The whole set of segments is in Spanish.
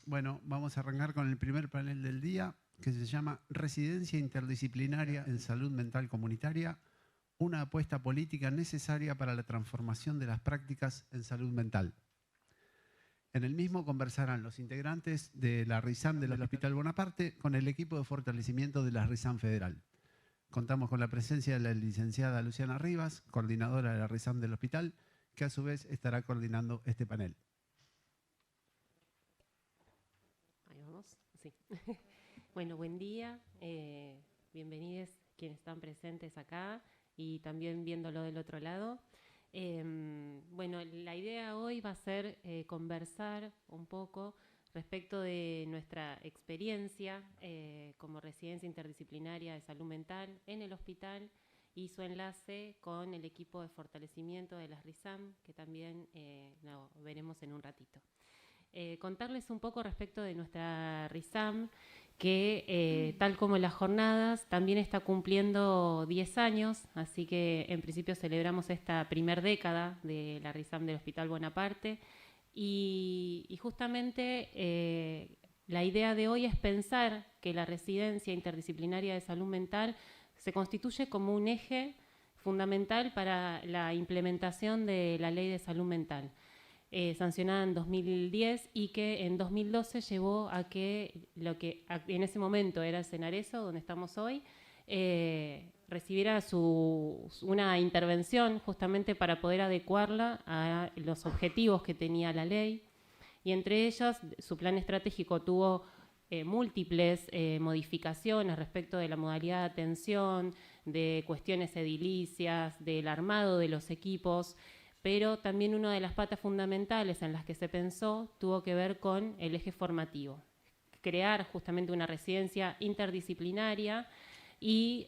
Bueno, vamos a arrancar con el primer panel del día, que se llama Residencia Interdisciplinaria en Salud Mental Comunitaria, una apuesta política necesaria para la transformación de las prácticas en salud mental. En el mismo conversarán los integrantes de la RISAM del Hospital Bonaparte con el equipo de fortalecimiento de la RISAM Federal. Contamos con la presencia de la licenciada Luciana Rivas, coordinadora de la RISAM del hospital, que a su vez estará coordinando este panel. Ahí vamos, sí. Bueno, buen día, bienvenidos quienes están presentes acá y también viéndolo del otro lado. Bueno, la idea hoy va a ser conversar un poco respecto de nuestra experiencia como residencia interdisciplinaria de salud mental en el hospital y su enlace con el equipo de fortalecimiento de las RISAM, que también lo veremos en un ratito. Contarles un poco respecto de nuestra RISAM, que tal como las jornadas, también está cumpliendo 10 años, así que en principio celebramos esta primer década de la RISAM del Hospital Bonaparte y justamente la idea de hoy es pensar que la residencia interdisciplinaria de salud mental se constituye como un eje fundamental para la implementación de la Ley de Salud Mental. Sancionada en 2010 y que en 2012 llevó a que lo que en ese momento era el Senareso, donde estamos hoy, recibiera una intervención justamente para poder adecuarla a los objetivos que tenía la ley. Y entre ellas, su plan estratégico tuvo múltiples modificaciones respecto de la modalidad de atención, de cuestiones edilicias, del armado de los equipos, pero también una de las patas fundamentales en las que se pensó tuvo que ver con el eje formativo. Crear justamente una residencia interdisciplinaria y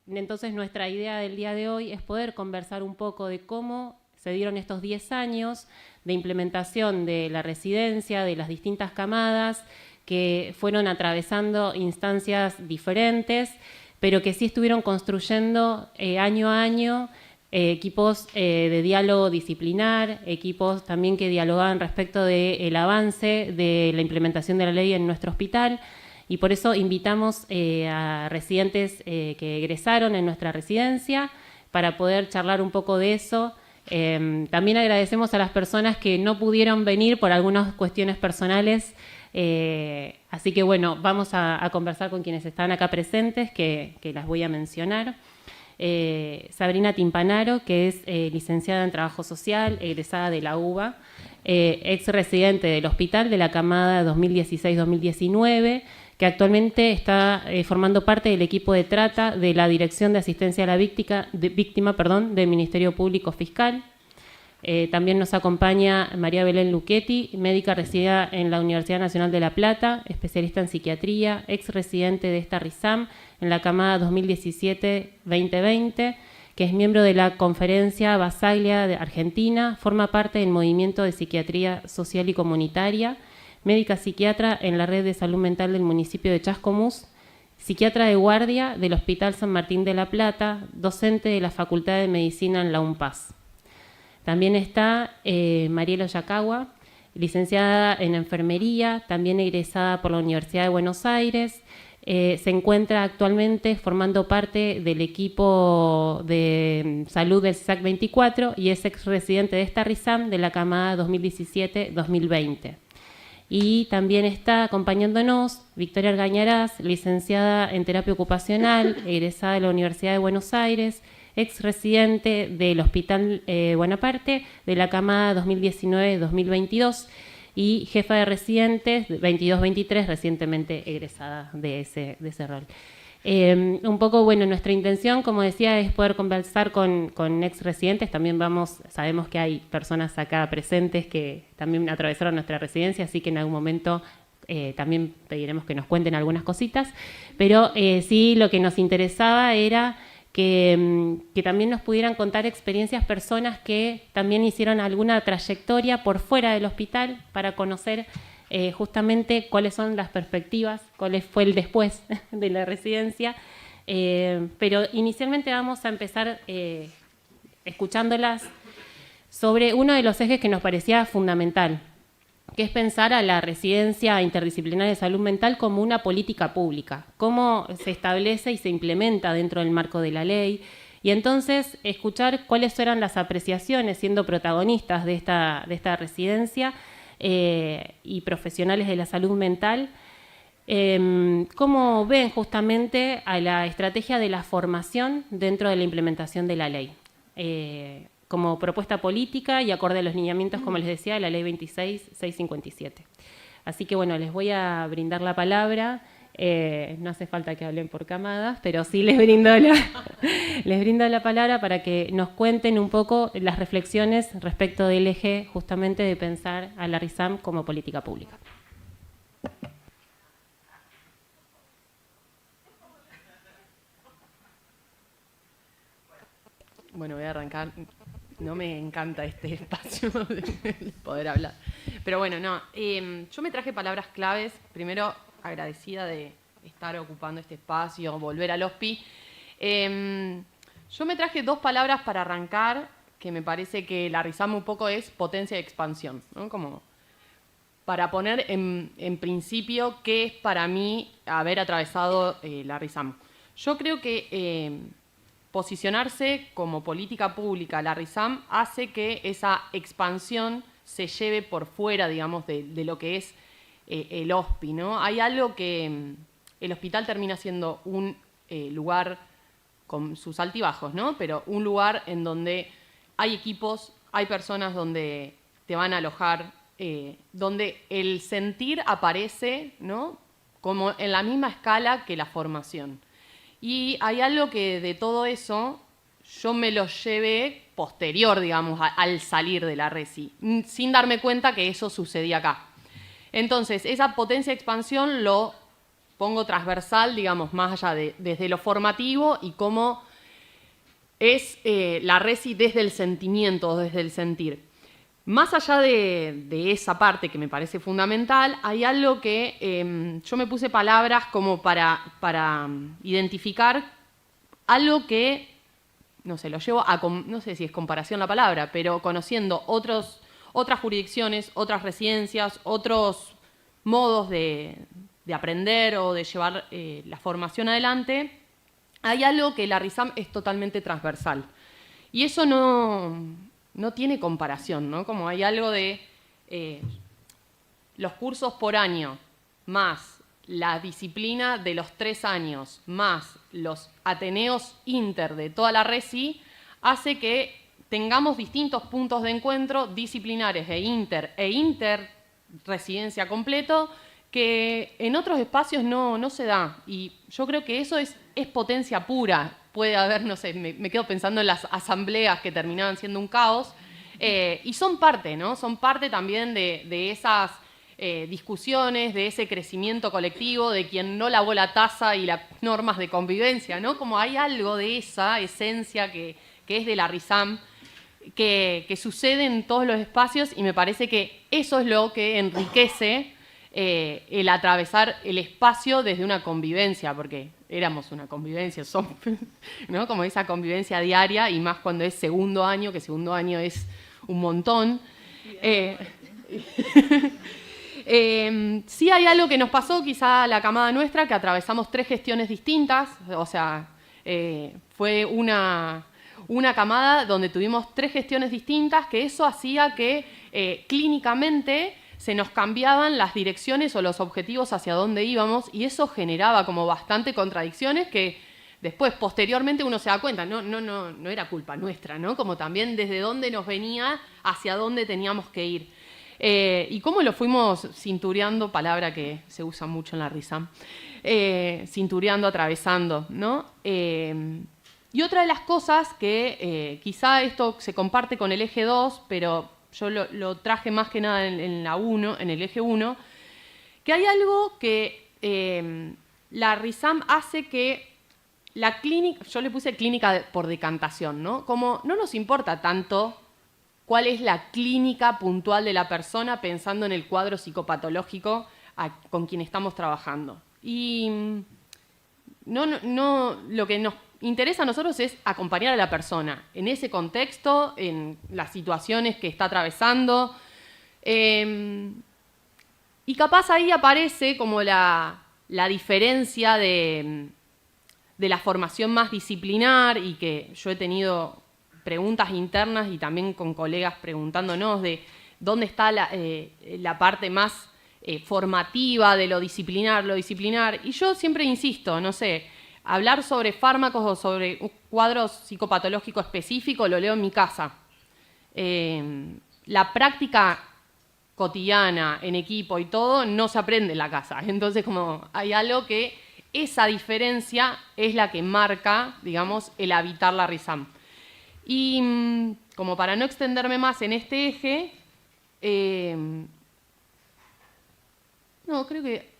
entonces nuestra idea del día de hoy es poder conversar un poco de cómo se dieron estos 10 años de implementación de la residencia, de las distintas camadas que fueron atravesando instancias diferentes, pero que sí estuvieron construyendo año a año equipos de diálogo disciplinar, equipos también que dialogaban respecto del avance de la implementación de la ley en nuestro hospital, y por eso invitamos a residentes que egresaron en nuestra residencia para poder charlar un poco de eso. También agradecemos a las personas que no pudieron venir por algunas cuestiones personales, así que bueno, vamos a conversar con quienes están acá presentes, que las voy a mencionar. Sabrina Timpanaro, que es licenciada en Trabajo Social, egresada de la UBA, ex residente del hospital de la camada 2016-2019, que actualmente está formando parte del equipo de trata de la Dirección de Asistencia a la Víctima del Ministerio Público Fiscal. También nos acompaña María Belén Luchetti, médica residida en la Universidad Nacional de La Plata, especialista en psiquiatría, ex residente de esta RISAM en la camada 2017-2020, que es miembro de la Conferencia Basaglia de Argentina, forma parte del Movimiento de Psiquiatría Social y Comunitaria, médica psiquiatra en la Red de Salud Mental del municipio de Chascomús, psiquiatra de guardia del Hospital San Martín de La Plata, docente de la Facultad de Medicina en la UNPAS. También está Mariela Yacagua, licenciada en enfermería, también egresada por la Universidad de Buenos Aires. Se encuentra actualmente formando parte del equipo de salud del SAC 24 y es ex residente de esta RISAM de la camada 2017-2020. Y también está acompañándonos Victoria Argañarás, licenciada en terapia ocupacional, egresada de la Universidad de Buenos Aires, ex residente del Hospital Bonaparte de la camada 2019-2022 y jefa de residentes 22-23, recientemente egresada de ese rol. Un poco, bueno, nuestra intención, como decía, es poder conversar con ex residentes. También sabemos que hay personas acá presentes que también atravesaron nuestra residencia, así que en algún momento también pediremos que nos cuenten algunas cositas, pero sí lo que nos interesaba era que también nos pudieran contar experiencias personas que también hicieron alguna trayectoria por fuera del hospital para conocer justamente cuáles son las perspectivas, cuál fue el después de la residencia. Pero inicialmente vamos a empezar escuchándolas sobre uno de los ejes que nos parecía fundamental, que es pensar a la residencia interdisciplinaria de salud mental como una política pública, cómo se establece y se implementa dentro del marco de la ley, y entonces escuchar cuáles eran las apreciaciones siendo protagonistas de esta residencia y profesionales de la salud mental, cómo ven justamente a la estrategia de la formación dentro de la implementación de la ley, como propuesta política y acorde a los lineamientos, como les decía, de la ley 26.657. Así que bueno, les voy a brindar la palabra. No hace falta que hablen por camadas, pero sí les brindo la palabra para que nos cuenten un poco las reflexiones respecto del eje justamente de pensar a la RISAM como política pública. Bueno, voy a arrancar. No me encanta este espacio de poder hablar. Pero bueno, no. Yo me traje palabras claves. Primero, agradecida de estar ocupando este espacio, volver al OSPI. Yo me traje 2 palabras para arrancar, que me parece que la RISAM un poco es potencia y expansión, ¿no? Como para poner en principio qué es para mí haber atravesado la RISAM. Yo creo que posicionarse como política pública la RISAM hace que esa expansión se lleve por fuera, digamos, de lo que es el OSPI, ¿no? Hay algo que el hospital termina siendo un lugar con sus altibajos, ¿no? Pero un lugar en donde hay equipos, hay personas donde te van a alojar, donde el sentir aparece, ¿no? Como en la misma escala que la formación. Y hay algo que de todo eso yo me lo llevé posterior, digamos, al salir de la RESI, sin darme cuenta que eso sucedía acá. Entonces, esa potencia-expansión lo pongo transversal, digamos, más allá desde lo formativo y cómo es la RESI desde el sentimiento, desde el sentir. Más allá de esa parte que me parece fundamental, hay algo que yo me puse palabras como para identificar algo que, no sé, lo llevo a, no sé si es comparación la palabra, pero conociendo otras jurisdicciones, otras residencias, otros modos de aprender o de llevar la formación adelante, hay algo que la RISAM es totalmente transversal. Y eso no tiene comparación, ¿no? Como hay algo de los cursos por año, más la disciplina de los 3 años, más los ateneos inter de toda la RESI, hace que tengamos distintos puntos de encuentro disciplinares e inter residencia completo, que en otros espacios no se da. Y yo creo que eso es potencia pura. Puede haber, no sé, me quedo pensando en las asambleas que terminaban siendo un caos, y son parte, ¿no? Son parte también de esas discusiones, de ese crecimiento colectivo, de quien no lavó la taza y las normas de convivencia, ¿no? Como hay algo de esa esencia que es de la RISAM, que sucede en todos los espacios, y me parece que eso es lo que enriquece el atravesar el espacio desde una convivencia, porque éramos una convivencia, somos, ¿no? Como esa convivencia diaria, y más cuando es segundo año, que segundo año es un montón. Sí hay algo que nos pasó, quizá la camada nuestra, que atravesamos 3 gestiones distintas, o sea, fue una camada donde tuvimos 3 gestiones distintas, que eso hacía que clínicamente se nos cambiaban las direcciones o los objetivos hacia dónde íbamos, y eso generaba como bastante contradicciones que después, posteriormente, uno se da cuenta, no era culpa nuestra, ¿no? Como también desde dónde nos venía, hacia dónde teníamos que ir. Y cómo lo fuimos cintureando, palabra que se usa mucho en la RISAM, cintureando, atravesando, ¿no? Y otra de las cosas que quizá esto se comparte con el eje 2, pero yo lo traje más que nada en la 1, en el eje 1, que hay algo que la RISAM hace que la clínica, yo le puse clínica por decantación, ¿no? Como no nos importa tanto cuál es la clínica puntual de la persona pensando en el cuadro psicopatológico con quien estamos trabajando. Y lo que nos interesa a nosotros es acompañar a la persona en ese contexto, en las situaciones que está atravesando. Y capaz ahí aparece como la diferencia de la formación más disciplinar, y que yo he tenido preguntas internas y también con colegas preguntándonos de dónde está la parte más formativa de lo disciplinar. Y yo siempre insisto, no sé, hablar sobre fármacos o sobre un cuadro psicopatológico específico lo leo en mi casa. La práctica cotidiana, en equipo y todo, no se aprende en la casa. Entonces, como hay algo que esa diferencia es la que marca, digamos, el habitar la RISAM. Y como para no extenderme más en este eje, no, creo que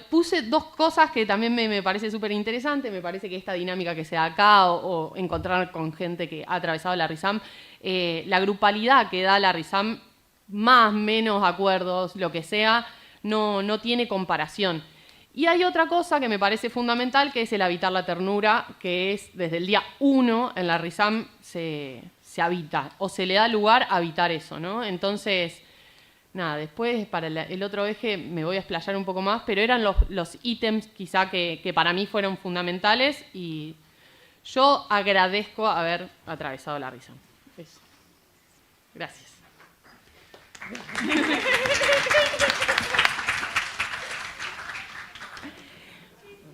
puse dos cosas que también me parece súper interesante. Me parece que esta dinámica que se da acá o encontrar con gente que ha atravesado la RISAM, la grupalidad que da la RISAM, más, menos acuerdos, lo que sea, no tiene comparación. Y hay otra cosa que me parece fundamental, que es el habitar la ternura, que es desde el día 1 en la RISAM se habita, o se le da lugar a habitar eso, ¿no? Entonces, nada, después para el otro eje me voy a explayar un poco más, pero eran los ítems quizá que para mí fueron fundamentales, y yo agradezco haber atravesado la RISAM. Eso. Gracias.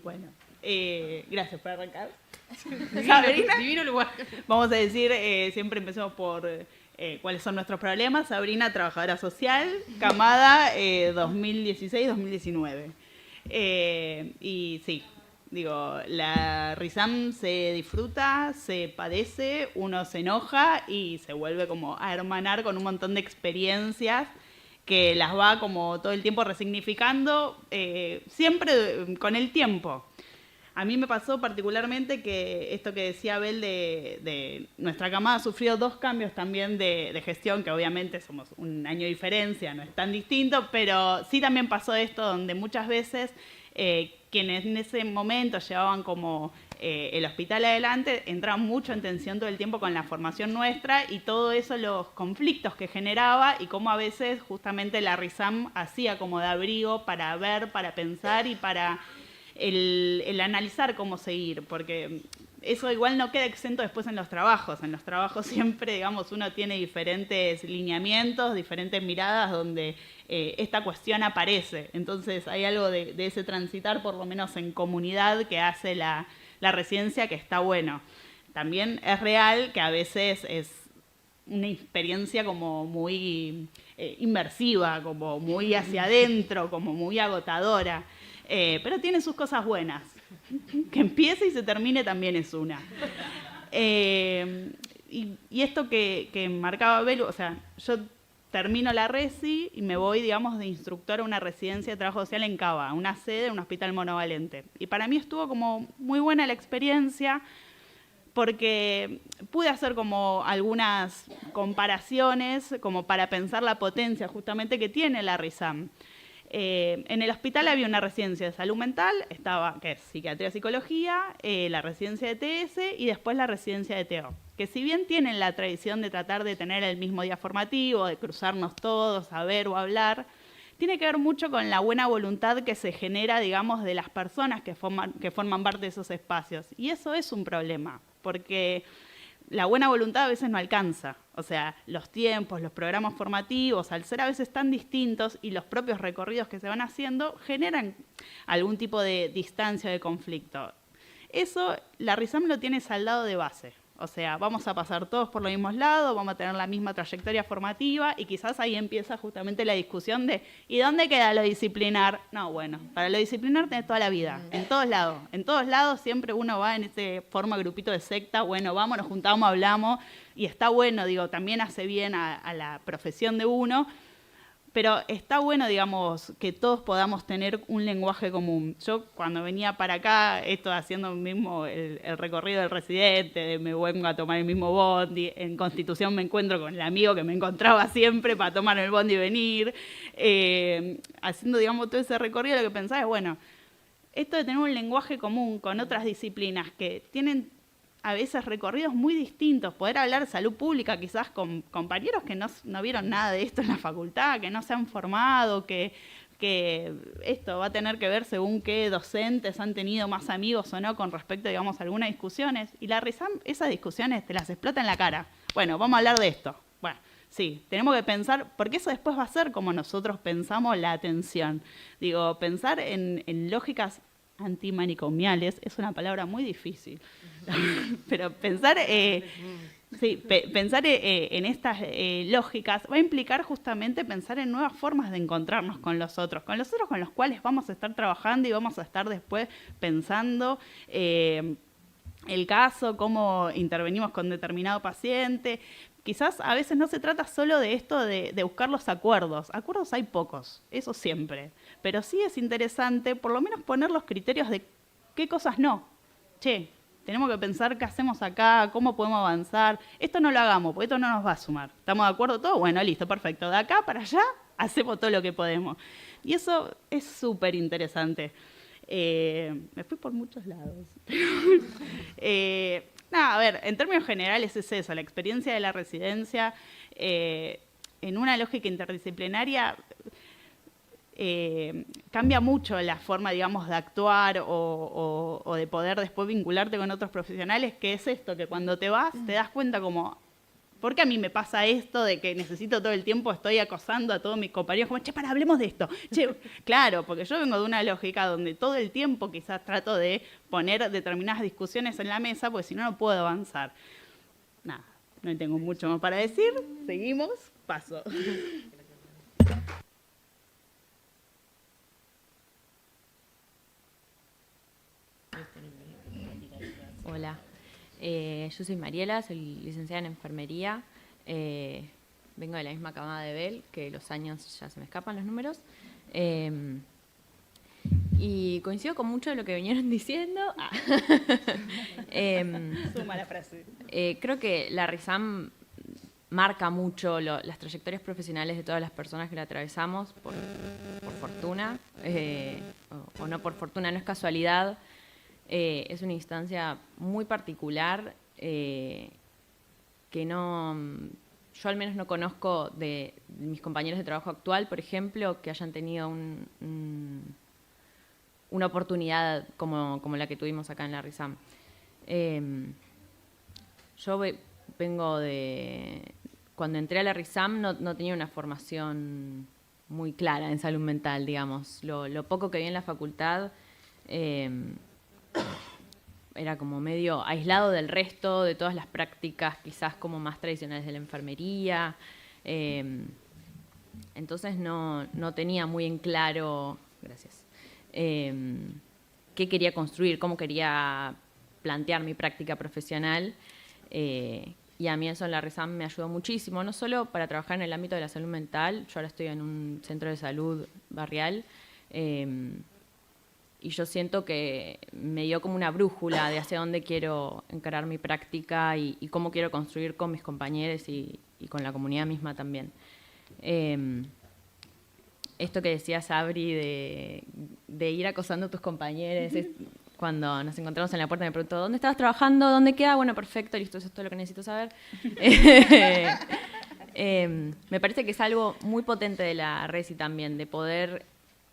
Bueno, gracias por arrancar. Sabrina, divino lugar. Vamos a decir, siempre empecemos por cuáles son nuestros problemas. Sabrina, trabajadora social, camada 2016-2019. Y sí, digo, la RISAM se disfruta, se padece, uno se enoja y se vuelve como a hermanar con un montón de experiencias que las va como todo el tiempo resignificando, siempre con el tiempo. A mí me pasó particularmente que esto que decía Abel de nuestra camada sufrió 2 cambios también de gestión, que obviamente somos un año de diferencia, no es tan distinto, pero sí también pasó esto donde muchas veces quienes en ese momento llevaban como el hospital adelante entraban mucho en tensión todo el tiempo con la formación nuestra y todo eso, los conflictos que generaba y cómo a veces justamente la RISAM hacía como de abrigo para ver, para pensar y para el analizar cómo seguir, porque eso igual no queda exento después en los trabajos. En los trabajos siempre, digamos, uno tiene diferentes lineamientos, diferentes miradas donde esta cuestión aparece. Entonces hay algo de ese transitar, por lo menos en comunidad, que hace la residencia, que está bueno. También es real que a veces es una experiencia como muy inmersiva, como muy hacia adentro, como muy agotadora. Pero tiene sus cosas buenas. Que empiece y se termine también es una. Y esto que marcaba Belu, o sea, yo termino la resi y me voy, digamos, de instructora a una residencia de trabajo social en Cava, una sede, un hospital monovalente. Y para mí estuvo como muy buena la experiencia porque pude hacer como algunas comparaciones como para pensar la potencia justamente que tiene la RISAM. En el hospital había una residencia de salud mental, que es psiquiatría, psicología, la residencia de TS y después la residencia de TO, que si bien tienen la tradición de tratar de tener el mismo día formativo, de cruzarnos todos, a ver o hablar, tiene que ver mucho con la buena voluntad que se genera, digamos, de las personas que forman parte de esos espacios. Y eso es un problema, porque la buena voluntad a veces no alcanza. O sea, los tiempos, los programas formativos, al ser a veces tan distintos y los propios recorridos que se van haciendo, generan algún tipo de distancia, de conflicto. Eso, la RISAM lo tiene saldado de base. O sea, vamos a pasar todos por los mismos lados, vamos a tener la misma trayectoria formativa y quizás ahí empieza justamente la discusión de ¿y dónde queda lo disciplinar? No, bueno, para lo disciplinar tenés toda la vida, en todos lados. En todos lados siempre uno va en ese forma grupito de secta, bueno, vamos, nos juntamos, hablamos y está bueno, digo, también hace bien a la profesión de uno, pero está bueno, digamos, que todos podamos tener un lenguaje común. Yo cuando venía para acá, esto haciendo mismo el recorrido del residente, me vengo a tomar el mismo bondi, en Constitución me encuentro con el amigo que me encontraba siempre para tomar el bondi y venir, haciendo, digamos, todo ese recorrido, lo que pensaba es, bueno, esto de tener un lenguaje común con otras disciplinas que tienen a veces recorridos muy distintos, poder hablar de salud pública quizás con compañeros que no vieron nada de esto en la facultad, que no se han formado, que que esto va a tener que ver según qué docentes han tenido más amigos o no con respecto, digamos, a algunas discusiones. Y la RISAM, esas discusiones te las explota en la cara. Bueno, vamos a hablar de esto. Bueno, sí, tenemos que pensar, porque eso después va a ser como nosotros pensamos la atención. Digo, pensar en lógicas antimanicomiales es una palabra muy difícil. Pero pensar... pensar en estas lógicas va a implicar justamente pensar en nuevas formas de encontrarnos con los otros con los cuales vamos a estar trabajando y vamos a estar después pensando el caso, cómo intervenimos con determinado paciente. Quizás a veces no se trata solo de esto de buscar los acuerdos. Acuerdos hay pocos, eso siempre. Pero sí es interesante por lo menos poner los criterios de qué cosas no. Che, tenemos que pensar qué hacemos acá, cómo podemos avanzar. Esto no lo hagamos, porque esto no nos va a sumar. ¿Estamos de acuerdo todos? Bueno, listo, perfecto. De acá para allá hacemos todo lo que podemos. Y eso es súper interesante. Me fui por muchos lados. Nada, a ver, en términos generales es eso. La experiencia de la residencia en una lógica interdisciplinaria cambia mucho la forma, digamos, de actuar o de poder después vincularte con otros profesionales, que es esto, que cuando te vas te das cuenta como, ¿por qué a mí me pasa esto de que necesito todo el tiempo, estoy acosando a todos mis compañeros, como, che, hablemos de esto? Che, claro, porque yo vengo de una lógica donde todo el tiempo quizás trato de poner determinadas discusiones en la mesa, porque si no, no puedo avanzar. Nada, no tengo mucho más para decir, seguimos, paso. Hola, yo soy Mariela, soy licenciada en enfermería, vengo de la misma camada de Bel, que los años ya se me escapan los números, y coincido con mucho de lo que vinieron diciendo. Suma la frase. Creo que la RISAM marca mucho las trayectorias profesionales de todas las personas que la atravesamos, por fortuna, o no por fortuna, no es casualidad. Es una instancia muy particular que yo al menos no conozco de mis compañeros de trabajo actual, por ejemplo, que hayan tenido una oportunidad como la que tuvimos acá en la RISAM. Yo vengo de... Cuando entré a la RISAM no tenía una formación muy clara en salud mental, digamos. Lo poco que vi en la facultad... era como medio aislado del resto, de todas las prácticas quizás como más tradicionales de la enfermería. Entonces no tenía muy en claro, gracias, qué quería construir, cómo quería plantear mi práctica profesional. Y a mí eso en la RISAM me ayudó muchísimo, no solo para trabajar en el ámbito de la salud mental. Yo ahora estoy en un centro de salud barrial, y yo siento que me dio como una brújula de hacia dónde quiero encarar mi práctica y cómo quiero construir con mis compañeros y con la comunidad misma también. Esto que decía Sabri de ir acosando a tus compañeros, cuando nos encontramos en la puerta me preguntó, ¿dónde estabas trabajando? ¿Dónde queda? Bueno, perfecto, listo, eso es todo lo que necesito saber. Me parece que es algo muy potente de la RESI también, de poder...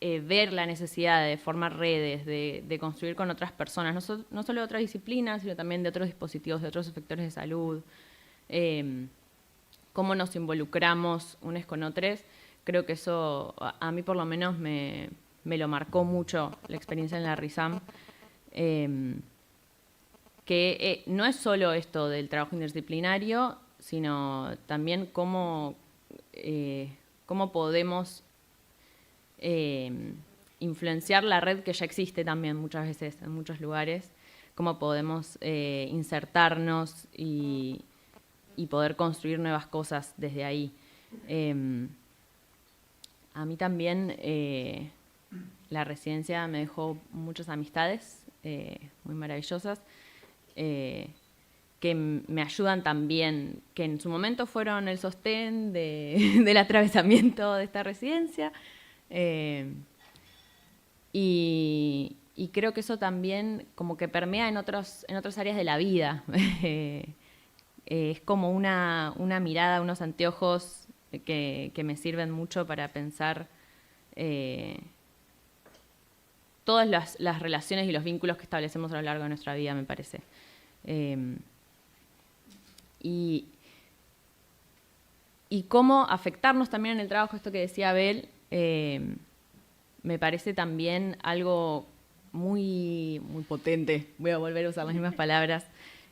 ver la necesidad de formar redes, de construir con otras personas, no solo de otras disciplinas, sino también de otros dispositivos, de otros efectores de salud, cómo nos involucramos unos con otros. Creo que eso, a mí por lo menos, me lo marcó mucho la experiencia en la RISAM, que no es solo esto del trabajo interdisciplinario, sino también cómo podemos influenciar la red que ya existe también muchas veces en muchos lugares, cómo podemos insertarnos y poder construir nuevas cosas desde ahí. A mí también la residencia me dejó muchas amistades muy maravillosas, que me ayudan también, que en su momento fueron el sostén del atravesamiento de esta residencia. Y creo que eso también como que permea en otras áreas de la vida. Es como una mirada, unos anteojos que me sirven mucho para pensar todas las relaciones y los vínculos que establecemos a lo largo de nuestra vida, me parece. Y cómo afectarnos también en el trabajo, esto que decía Abel, me parece también algo muy, muy potente, voy a volver a usar las mismas palabras,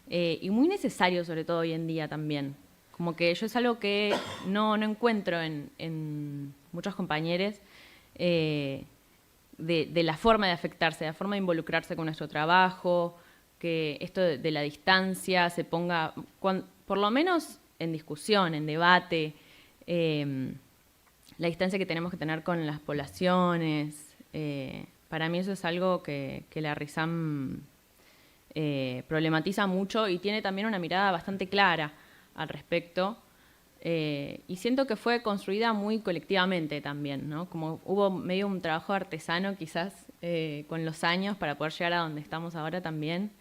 y muy necesario sobre todo hoy en día también. Como que yo es algo que no encuentro en muchos compañeros, de la forma de afectarse, de la forma de involucrarse con nuestro trabajo, que esto de la distancia se ponga, por lo menos en discusión, en debate, la distancia que tenemos que tener con las poblaciones. Para mí eso es algo que la RISAM problematiza mucho y tiene también una mirada bastante clara al respecto. Y siento que fue construida muy colectivamente también, ¿no? Como hubo medio un trabajo artesano quizás con los años para poder llegar a donde estamos ahora también,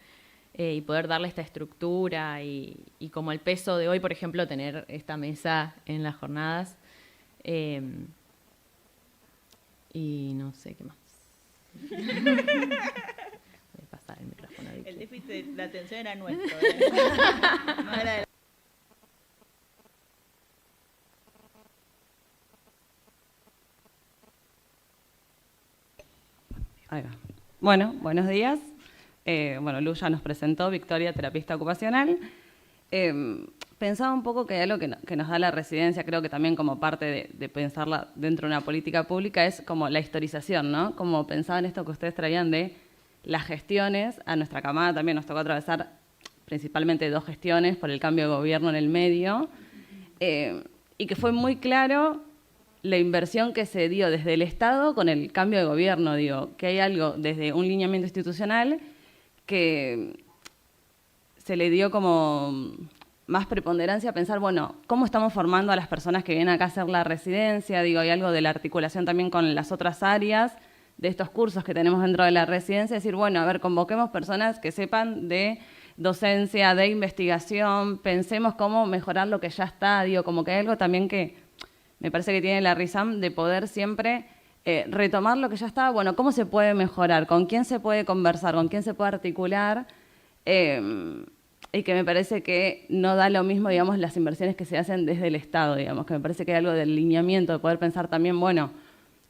y poder darle esta estructura y como el peso de hoy, por ejemplo, tener esta mesa en las jornadas. Y no sé qué más. Voy a pasar el micrófono a Vicky. El déficit de atención era nuestro. No era de... Ahí va. Bueno, buenos días. Lu ya nos presentó, Victoria, terapista ocupacional. Pensaba un poco que hay algo que nos da la residencia, creo que también como parte de pensarla dentro de una política pública, es como la historización, ¿no? Como pensaba en esto que ustedes traían de las gestiones, a nuestra camada también nos tocó atravesar principalmente 2 gestiones por el cambio de gobierno en el medio, y que fue muy claro la inversión que se dio desde el Estado con el cambio de gobierno, digo, que hay algo desde un lineamiento institucional que se le dio como más preponderancia a pensar, bueno, ¿cómo estamos formando a las personas que vienen acá a hacer la residencia? Digo, hay algo de la articulación también con las otras áreas de estos cursos que tenemos dentro de la residencia, decir, bueno, a ver, convoquemos personas que sepan de docencia, de investigación, pensemos cómo mejorar lo que ya está, digo, como que hay algo también que me parece que tiene la RISAM de poder siempre retomar lo que ya está, bueno, cómo se puede mejorar, con quién se puede conversar, con quién se puede articular, y que me parece que no da lo mismo, digamos, las inversiones que se hacen desde el Estado, digamos, que me parece que hay algo del lineamiento, de poder pensar también, bueno,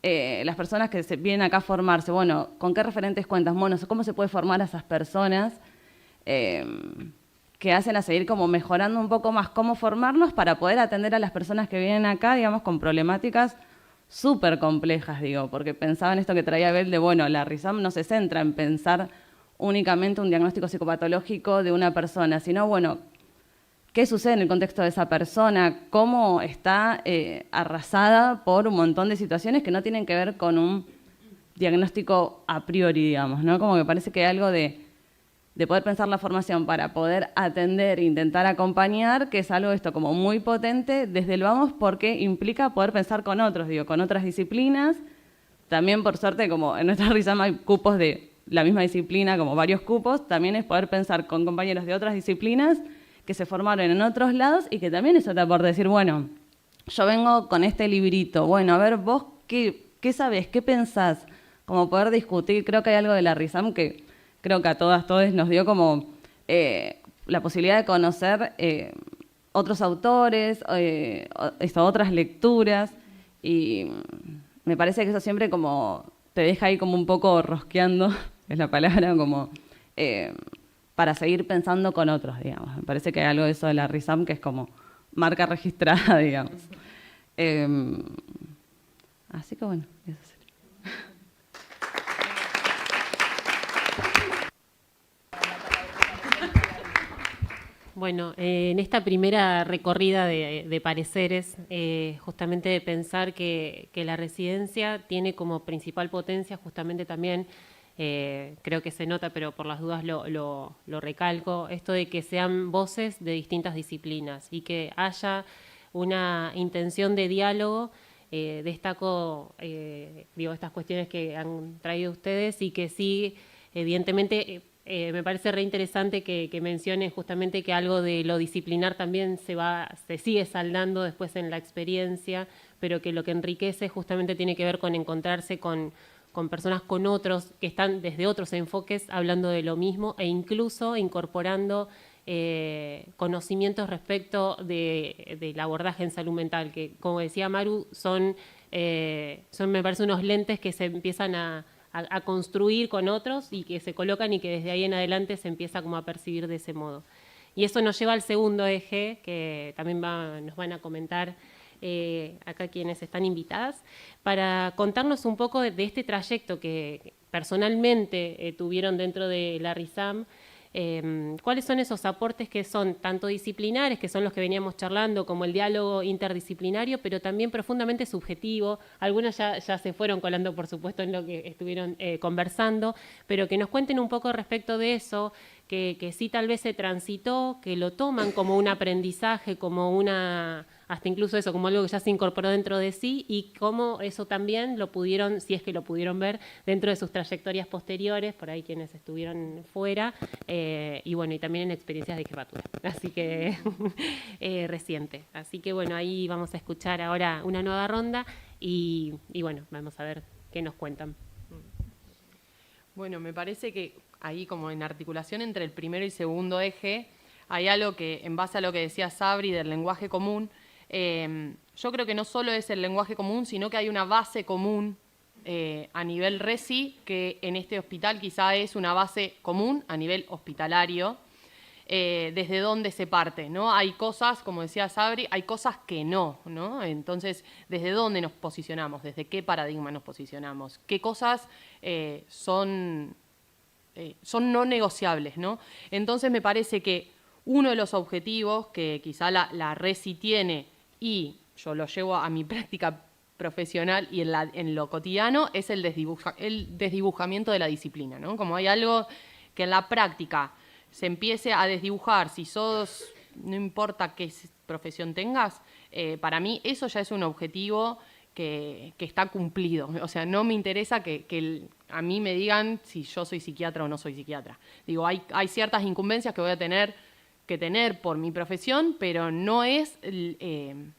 las personas que vienen acá a formarse, bueno, ¿con qué referentes cuentas? Bueno, ¿cómo se puede formar a esas personas que hacen a seguir como mejorando un poco más cómo formarnos para poder atender a las personas que vienen acá, digamos, con problemáticas súper complejas, digo, porque pensaba en esto que traía Abel de, bueno, la RISAM no se centra en pensar únicamente un diagnóstico psicopatológico de una persona, sino, bueno, ¿qué sucede en el contexto de esa persona? ¿Cómo está arrasada por un montón de situaciones que no tienen que ver con un diagnóstico a priori, digamos, ¿no? Como que parece que hay algo de poder pensar la formación para poder atender e intentar acompañar, que es algo esto como muy potente desde el vamos, porque implica poder pensar con otros, digo, con otras disciplinas. También, por suerte, como en nuestra RISAM hay cupos de la misma disciplina, como varios cupos, también es poder pensar con compañeros de otras disciplinas que se formaron en otros lados y que también eso te aporta decir, bueno, yo vengo con este librito, bueno, a ver, vos, ¿qué sabés? ¿Qué pensás? Como poder discutir, creo que hay algo de la RISAM que creo que a todos nos dio como la posibilidad de conocer otros autores, otras lecturas, y me parece que eso siempre como te deja ahí como un poco rosqueando, es la palabra, como para seguir pensando con otros, digamos. Me parece que hay algo de eso de la RISAM que es como marca registrada, digamos. Así que bueno, eso sería. Bueno, en esta primera recorrida de pareceres, justamente de pensar que la residencia tiene como principal potencia justamente también, creo que se nota, pero por las dudas lo recalco, esto de que sean voces de distintas disciplinas y que haya una intención de diálogo. Destaco estas cuestiones que han traído ustedes y que sí, evidentemente, me parece re interesante que mencionen justamente que algo de lo disciplinar también se sigue saldando después en la experiencia, pero que lo que enriquece justamente tiene que ver con encontrarse con personas, con otros, que están desde otros enfoques hablando de lo mismo e incluso incorporando conocimientos respecto del abordaje en salud mental, que como decía Maru, son me parece unos lentes que se empiezan a construir con otros y que se colocan y que desde ahí en adelante se empieza como a percibir de ese modo. Y eso nos lleva al segundo eje, que también nos van a comentar acá quienes están invitadas, para contarnos un poco de este trayecto que personalmente tuvieron dentro de la RISAM. ¿Cuáles son esos aportes que son tanto disciplinares, que son los que veníamos charlando, como el diálogo interdisciplinario, pero también profundamente subjetivo? Algunas ya se fueron colando, por supuesto, en lo que estuvieron conversando, pero que nos cuenten un poco respecto de eso, que sí tal vez se transitó, que lo toman como un aprendizaje, como hasta incluso eso, como algo que ya se incorporó dentro de sí, y cómo eso también lo pudieron, si es que lo pudieron ver, dentro de sus trayectorias posteriores, por ahí quienes estuvieron fuera, y bueno, y también en experiencias de jefatura, así que reciente. Así que bueno, ahí vamos a escuchar ahora una nueva ronda, y bueno, vamos a ver qué nos cuentan. Bueno, me parece que ahí como en articulación entre el primero y segundo eje, hay algo que, en base a lo que decía Sabri del lenguaje común, yo creo que no solo es el lenguaje común, sino que hay una base común a nivel RESI, que en este hospital quizá es una base común a nivel hospitalario, desde dónde se parte, ¿no? Hay cosas, como decía Sabri, hay cosas que no, ¿no? Entonces, ¿desde dónde nos posicionamos? ¿Desde qué paradigma nos posicionamos? ¿Qué cosas son no negociables, ¿no? Entonces, me parece que uno de los objetivos que quizá la RESI tiene, y yo lo llevo a mi práctica profesional y en lo cotidiano, es el desdibujamiento de la disciplina, ¿no? Como hay algo que en la práctica se empiece a desdibujar, si sos, no importa qué profesión tengas, para mí eso ya es un objetivo que está cumplido. O sea, no me interesa que a mí me digan si yo soy psiquiatra o no soy psiquiatra. Digo, hay ciertas incumbencias que voy a tener por mi profesión, pero no es el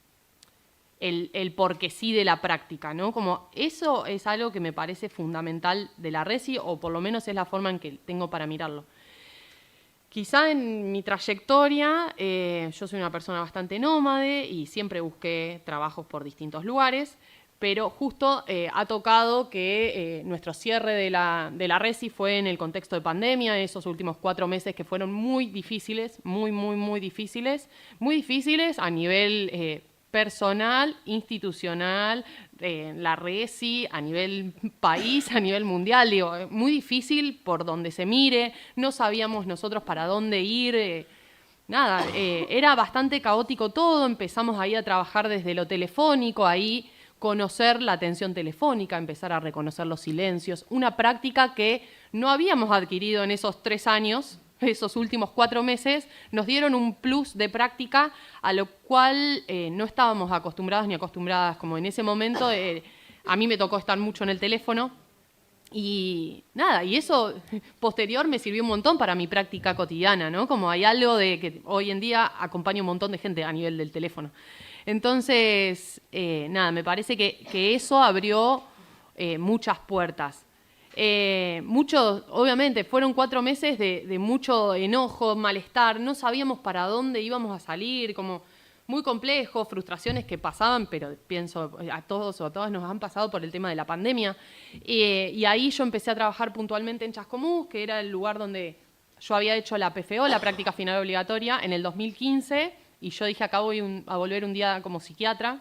porque sí de la práctica, ¿no? Como eso es algo que me parece fundamental de la RESI, o por lo menos es la forma en que tengo para mirarlo. Quizá en mi trayectoria, yo soy una persona bastante nómade y siempre busqué trabajos por distintos lugares, pero justo ha tocado que nuestro cierre de la RESI fue en el contexto de pandemia, esos últimos 4 meses que fueron muy difíciles, muy difíciles a nivel personal, institucional, la RESI, a nivel país, a nivel mundial, digo, muy difícil por donde se mire, no sabíamos nosotros para dónde ir, era bastante caótico todo, empezamos ahí a trabajar desde lo telefónico, ahí conocer la atención telefónica, empezar a reconocer los silencios, una práctica que no habíamos adquirido en esos 3 años, esos últimos 4 meses, nos dieron un plus de práctica a lo cual no estábamos acostumbrados ni acostumbradas. Como en ese momento a mí me tocó estar mucho en el teléfono y y eso posterior me sirvió un montón para mi práctica cotidiana, ¿no? Como hay algo de que hoy en día acompaño un montón de gente a nivel del teléfono. Entonces, me parece que eso abrió muchas puertas. Obviamente, fueron 4 meses de mucho enojo, malestar, no sabíamos para dónde íbamos a salir, como muy complejo, frustraciones que pasaban, pero pienso a todos o a todas nos han pasado por el tema de la pandemia. Y ahí yo empecé a trabajar puntualmente en Chascomús, que era el lugar donde yo había hecho la PFO, la práctica final obligatoria, en el 2015, y yo dije, acá voy a volver un día como psiquiatra.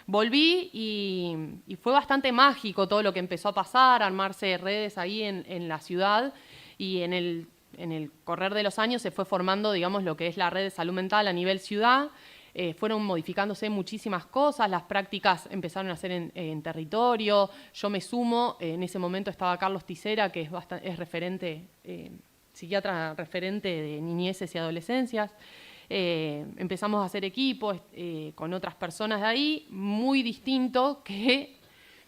Volví y fue bastante mágico todo lo que empezó a pasar, armarse redes ahí en la ciudad, y en el correr de los años se fue formando, digamos, lo que es la red de salud mental a nivel ciudad. Fueron modificándose muchísimas cosas, las prácticas empezaron a ser en territorio, yo me sumo, en ese momento estaba Carlos Tisera, que es referente, psiquiatra referente de niñeces y adolescencias. Empezamos a hacer equipos con otras personas de ahí, muy distinto, que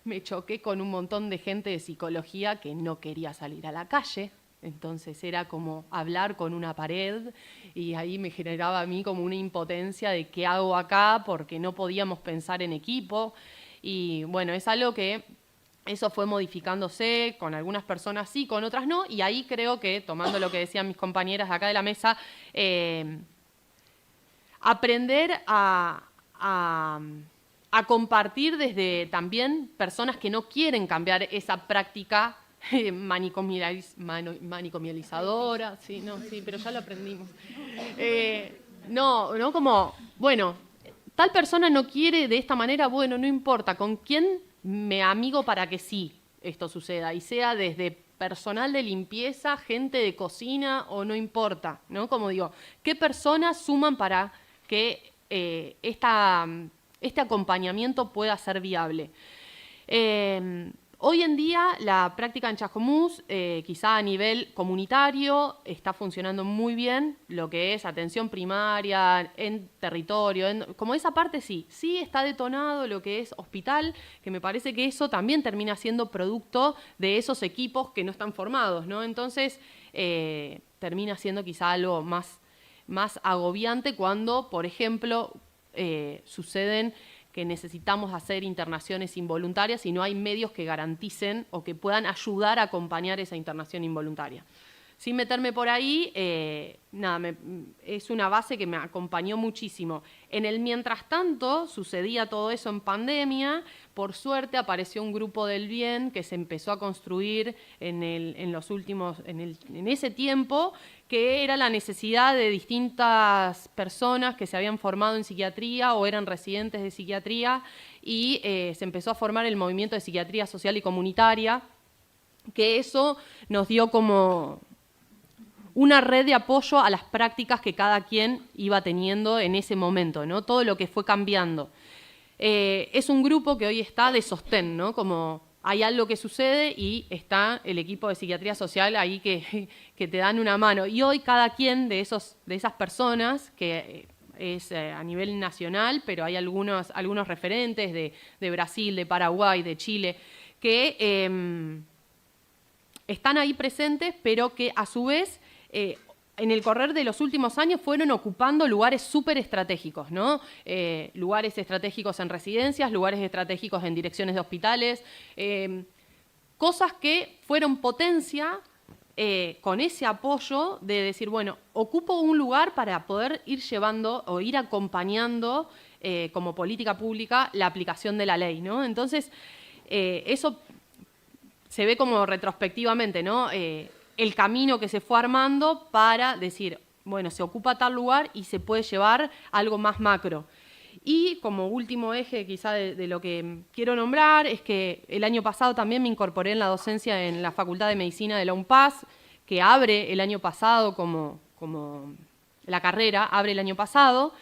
me choqué con un montón de gente de psicología que no quería salir a la calle. Entonces era como hablar con una pared y ahí me generaba a mí como una impotencia de qué hago acá porque no podíamos pensar en equipo. Y bueno, es algo que eso fue modificándose, con algunas personas sí, con otras no, y ahí creo que, tomando lo que decían mis compañeras acá de la mesa, aprender a compartir desde también personas que no quieren cambiar esa práctica manicomializadora, sí, no, sí, pero ya lo aprendimos. No, como, bueno, tal persona no quiere de esta manera, bueno, no importa, ¿con quién me amigo para que sí esto suceda? Y sea desde personal de limpieza, gente de cocina o no importa, ¿no? Como digo, ¿qué personas suman para que este acompañamiento pueda ser viable? Hoy en día la práctica en Chascomús, quizá a nivel comunitario, está funcionando muy bien, lo que es atención primaria, en territorio, como esa parte sí está detonado lo que es hospital, que me parece que eso también termina siendo producto de esos equipos que no están formados, ¿no? Entonces termina siendo quizá algo más agobiante cuando, por ejemplo, suceden que necesitamos hacer internaciones involuntarias y no hay medios que garanticen o que puedan ayudar a acompañar esa internación involuntaria. Sin meterme por ahí, es una base que me acompañó muchísimo. En el mientras tanto, sucedía todo eso en pandemia, por suerte apareció un grupo del bien que se empezó a construir en ese tiempo, que era la necesidad de distintas personas que se habían formado en psiquiatría o eran residentes de psiquiatría y se empezó a formar el movimiento de psiquiatría social y comunitaria, que eso nos dio como una red de apoyo a las prácticas que cada quien iba teniendo en ese momento, ¿no? Todo lo que fue cambiando. Es un grupo que hoy está de sostén, ¿no? Como hay algo que sucede y está el equipo de psiquiatría social ahí que te dan una mano. Y hoy cada quien de esas personas, que es a nivel nacional, pero hay algunos referentes de Brasil, de Paraguay, de Chile, que están ahí presentes, pero que a su vez en el correr de los últimos años fueron ocupando lugares súper estratégicos, ¿no? Lugares estratégicos en residencias, lugares estratégicos en direcciones de hospitales, cosas que fueron potencia con ese apoyo de decir, bueno, ocupo un lugar para poder ir llevando o ir acompañando como política pública la aplicación de la ley, ¿no? Entonces, eso se ve como retrospectivamente, ¿no? El camino que se fue armando para decir, bueno, se ocupa tal lugar y se puede llevar algo más macro. Y como último eje quizá de lo que quiero nombrar es que el año pasado también me incorporé en la docencia en la Facultad de Medicina de la UNPAS, que abre el año pasado como la carrera, abre el año pasado,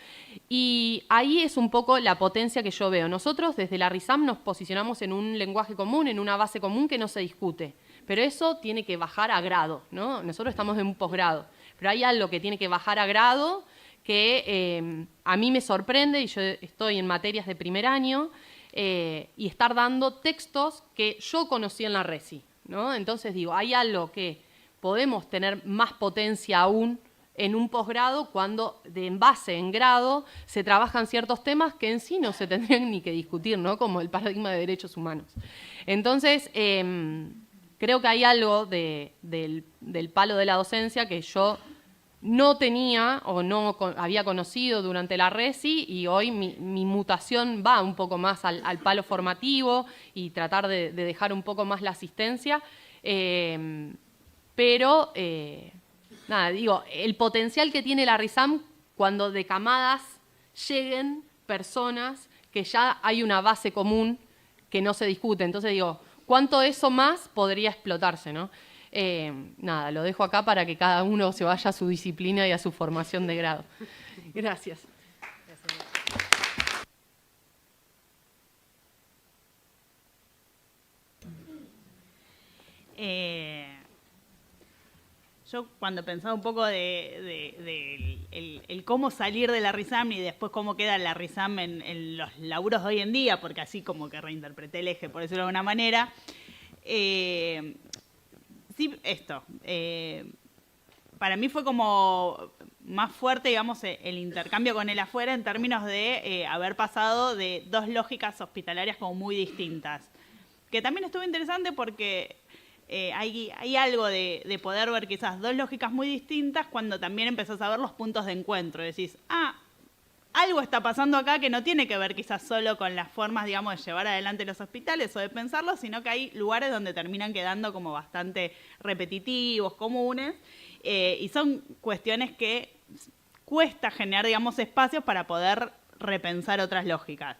y ahí es un poco la potencia que yo veo. Nosotros desde la RISAM nos posicionamos en un lenguaje común, en una base común que no se discute. Pero eso tiene que bajar a grado, ¿no? Nosotros estamos en un posgrado, pero hay algo que tiene que bajar a grado que a mí me sorprende, y yo estoy en materias de primer año, y estar dando textos que yo conocí en la RESI, ¿no? Entonces digo, hay algo que podemos tener más potencia aún en un posgrado cuando en base, en grado, se trabajan ciertos temas que en sí no se tendrían ni que discutir, ¿no? Como el paradigma de derechos humanos. Entonces, creo que hay algo del palo de la docencia que yo no tenía o no había conocido durante la RESI, y hoy mi mutación va un poco más al palo formativo y tratar de dejar un poco más la asistencia. Pero, nada, digo, el potencial que tiene la RISAM cuando de camadas lleguen personas que ya hay una base común que no se discute. Entonces digo, ¿cuánto eso más podría explotarse, ¿no? Nada, lo dejo acá para que cada uno se vaya a su disciplina y a su formación de grado. Gracias. Yo cuando pensaba un poco el cómo salir de la RISAM y después cómo queda la RISAM en los laburos de hoy en día, porque así como que reinterpreté el eje, por decirlo de alguna manera, sí, esto. Para mí fue como más fuerte, digamos, el intercambio con el afuera en términos de haber pasado de dos lógicas hospitalarias como muy distintas. Que también estuvo interesante porque hay algo de poder ver quizás dos lógicas muy distintas cuando también empezás a ver los puntos de encuentro. Decís, algo está pasando acá que no tiene que ver quizás solo con las formas, digamos, de llevar adelante los hospitales o de pensarlos, sino que hay lugares donde terminan quedando como bastante repetitivos, comunes, y son cuestiones que cuesta generar, digamos, espacios para poder repensar otras lógicas.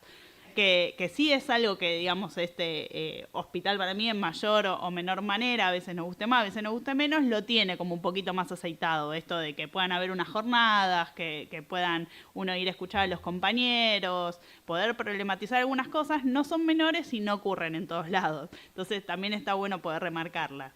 Que sí es algo que, digamos, este hospital para mí en mayor o menor manera, a veces nos guste más, a veces nos guste menos, lo tiene como un poquito más aceitado, esto de que puedan haber unas jornadas, que puedan uno ir a escuchar a los compañeros, poder problematizar algunas cosas, no son menores y no ocurren en todos lados. Entonces también está bueno poder remarcarlas.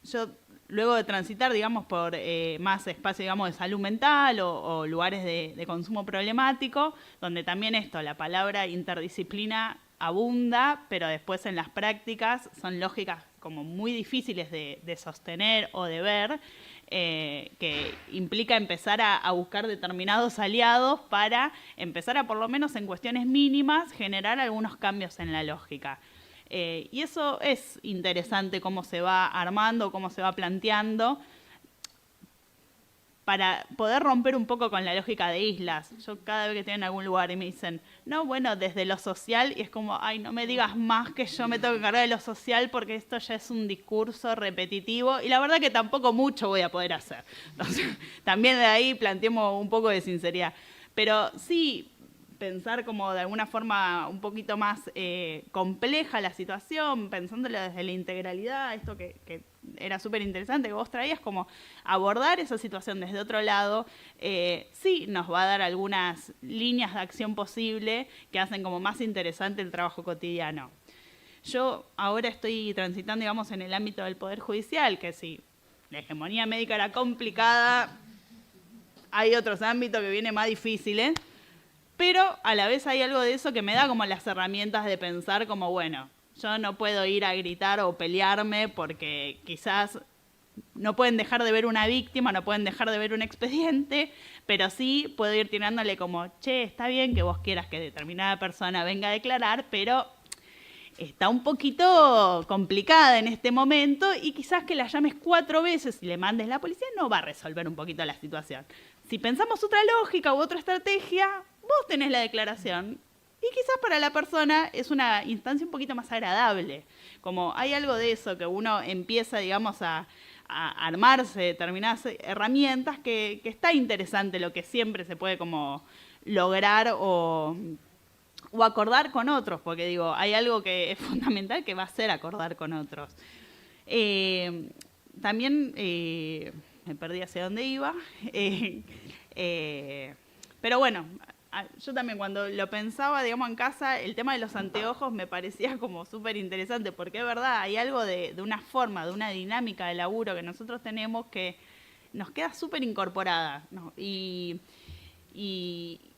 Yo, luego de transitar, digamos, por más espacio, digamos, de salud mental o lugares de consumo problemático, donde también la palabra interdisciplina abunda, pero después en las prácticas son lógicas como muy difíciles de sostener o de ver, que implica empezar a buscar determinados aliados para empezar a, por lo menos en cuestiones mínimas, generar algunos cambios en la lógica. Y eso es interesante cómo se va armando, cómo se va planteando, para poder romper un poco con la lógica de islas. Yo cada vez que estoy en algún lugar y me dicen, no, bueno, desde lo social, y es como, ay, no me digas más que yo me tengo que encargar de lo social porque esto ya es un discurso repetitivo, y la verdad que tampoco mucho voy a poder hacer. Entonces, también de ahí planteemos un poco de sinceridad. Pero sí, pensar como de alguna forma un poquito más compleja la situación, pensándolo desde la integralidad, esto que era súper interesante que vos traías, como abordar esa situación desde otro lado, sí nos va a dar algunas líneas de acción posible que hacen como más interesante el trabajo cotidiano. Yo ahora estoy transitando, digamos, en el ámbito del Poder Judicial, que sí, la hegemonía médica era complicada, hay otros ámbitos que vienen más difíciles, pero a la vez hay algo de eso que me da como las herramientas de pensar como, bueno, yo no puedo ir a gritar o pelearme porque quizás no pueden dejar de ver una víctima, no pueden dejar de ver un expediente, pero sí puedo ir tirándole como, che, está bien que vos quieras que determinada persona venga a declarar, pero está un poquito complicada en este momento y quizás que la llames 4 veces y le mandes la policía no va a resolver un poquito la situación. Si pensamos otra lógica u otra estrategia, vos tenés la declaración y quizás para la persona es una instancia un poquito más agradable. Como hay algo de eso que uno empieza, digamos, a armarse determinadas herramientas que está interesante lo que siempre se puede como lograr o acordar con otros, porque digo, hay algo que es fundamental que va a ser acordar con otros. También me perdí hacia dónde iba, pero bueno, yo también cuando lo pensaba, digamos, en casa, el tema de los anteojos me parecía como súper interesante, porque es verdad, hay algo de una forma, de una dinámica de laburo que nosotros tenemos que nos queda súper incorporada, ¿no? Y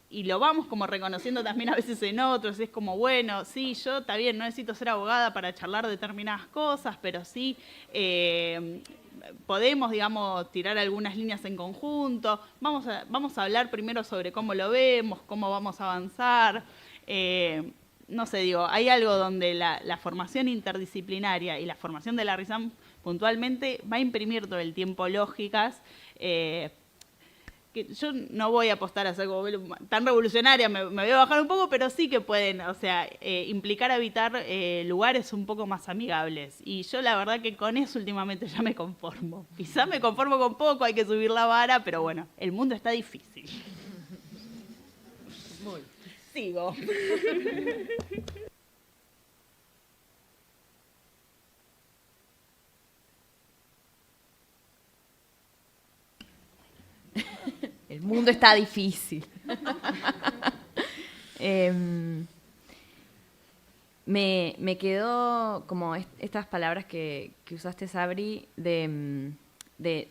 lo vamos como reconociendo también a veces en otros, es como, bueno, sí, yo está bien, no necesito ser abogada para charlar determinadas cosas, pero sí podemos, digamos, tirar algunas líneas en conjunto, vamos a hablar primero sobre cómo lo vemos, cómo vamos a avanzar, no sé, digo, hay algo donde la formación interdisciplinaria y la formación de la RISAM puntualmente va a imprimir todo el tiempo lógicas, que yo no voy a apostar a ser como tan revolucionaria, me voy a bajar un poco, pero sí que pueden, o sea, implicar habitar lugares un poco más amigables. Y yo la verdad que con eso últimamente ya me conformo. Quizá me conformo con poco, hay que subir la vara, pero bueno, el mundo está difícil. Sigo. El mundo está difícil. Me quedó como estas palabras que usaste, Sabri, de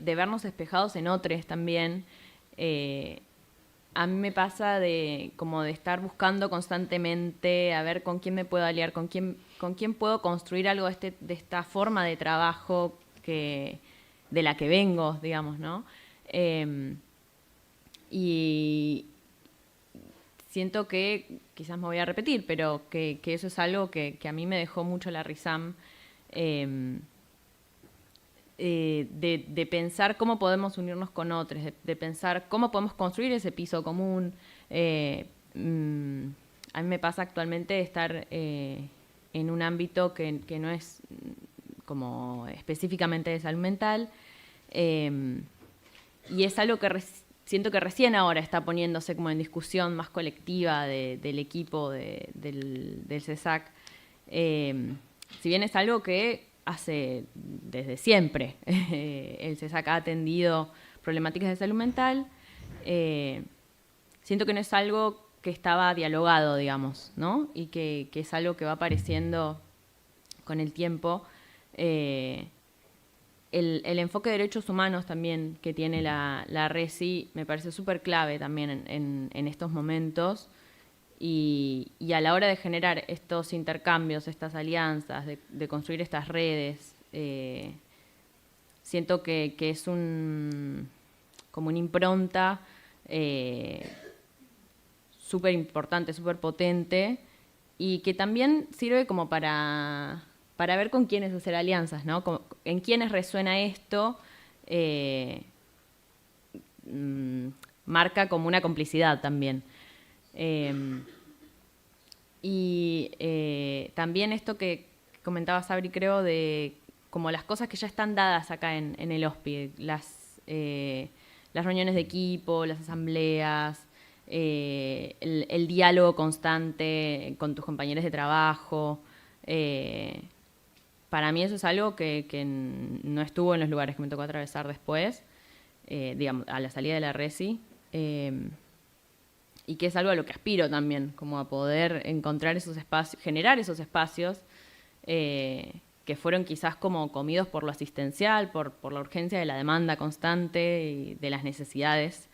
vernos espejados en otros también. A mí me pasa como de estar buscando constantemente a ver con quién me puedo aliar, con quién con quién puedo construir algo de esta forma de trabajo de la que vengo, digamos, ¿no? Y siento que, quizás me voy a repetir, pero que eso es algo que a mí me dejó mucho la RISAM, de pensar cómo podemos unirnos con otros, de pensar cómo podemos construir ese piso común. A mí me pasa actualmente estar en un ámbito que no es como específicamente de salud mental, y es algo que siento que recién ahora está poniéndose como en discusión más colectiva del equipo del CESAC. Si bien es algo que hace desde siempre, el CESAC ha atendido problemáticas de salud mental, siento que no es algo que estaba dialogado, digamos, ¿no? Y que es algo que va apareciendo con el tiempo. El enfoque de derechos humanos también que tiene la RESI me parece súper clave también en estos momentos, y a la hora de generar estos intercambios, estas alianzas, de construir estas redes, siento que es como una impronta súper importante, súper potente, y que también sirve como para ver con quiénes hacer alianzas, ¿no? En quiénes resuena esto, marca como una complicidad también. También esto que comentaba Sabri, creo, de como las cosas que ya están dadas acá en el HOSPI, las reuniones de equipo, las asambleas, el diálogo constante con tus compañeros de trabajo. Para mí eso es algo que no estuvo en los lugares que me tocó atravesar después, digamos, a la salida de la RESI, y que es algo a lo que aspiro también, como a poder encontrar esos espacios, generar esos espacios que fueron quizás como comidos por lo asistencial, por la urgencia de la demanda constante y de las necesidades.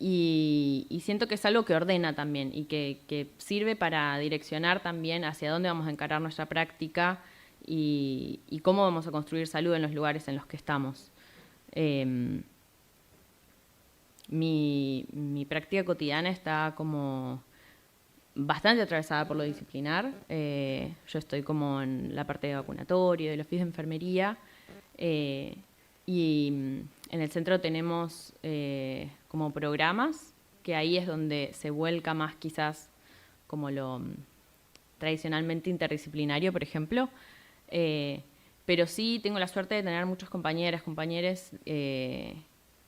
Y siento que es algo que ordena también y que sirve para direccionar también hacia dónde vamos a encarar nuestra práctica y cómo vamos a construir salud en los lugares en los que estamos. Mi práctica cotidiana está como bastante atravesada por lo disciplinar. Yo estoy como en la parte de vacunatorio, de los FIS de enfermería, y en el centro tenemos como programas, que ahí es donde se vuelca más quizás como lo tradicionalmente interdisciplinario, por ejemplo. Pero sí tengo la suerte de tener muchos compañeros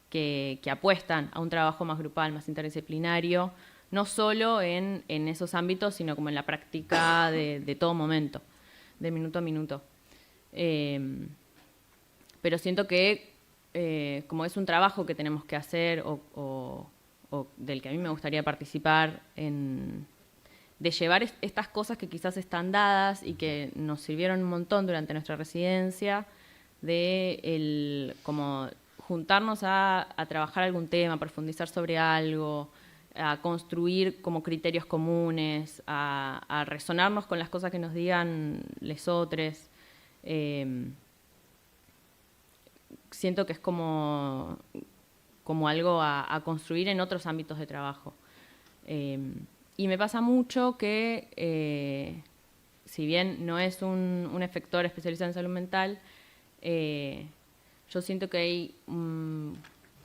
que apuestan a un trabajo más grupal, más interdisciplinario, no solo en esos ámbitos, sino como en la práctica de todo momento, de minuto a minuto. Pero siento que como es un trabajo que tenemos que hacer o del que a mí me gustaría participar, de llevar estas cosas que quizás están dadas y que nos sirvieron un montón durante nuestra residencia, como juntarnos a trabajar algún tema, a profundizar sobre algo, a construir como criterios comunes, a resonarnos con las cosas que nos digan lesotres. Siento que es como algo a construir en otros ámbitos de trabajo. Y me pasa mucho que, si bien no es un efector especializado en salud mental, yo siento que hay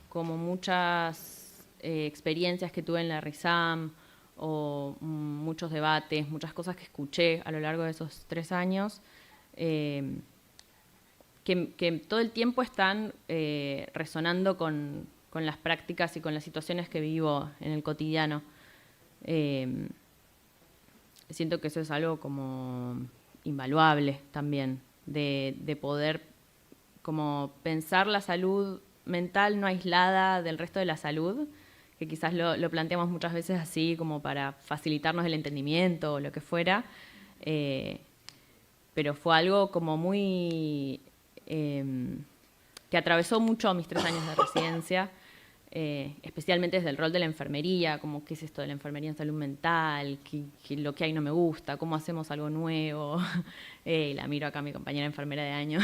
como muchas experiencias que tuve en la RISAM o muchos debates, muchas cosas que escuché a lo largo de esos 3 años, que todo el tiempo están resonando con las prácticas y con las situaciones que vivo en el cotidiano. Siento que eso es algo como invaluable también, de poder como pensar la salud mental no aislada del resto de la salud, que quizás lo planteamos muchas veces así como para facilitarnos el entendimiento o lo que fuera, pero fue algo como muy que atravesó mucho mis 3 años de residencia, especialmente desde el rol de la enfermería, como qué es esto de la enfermería en salud mental, que lo que hay no me gusta, cómo hacemos algo nuevo. La miro acá a mi compañera enfermera de año.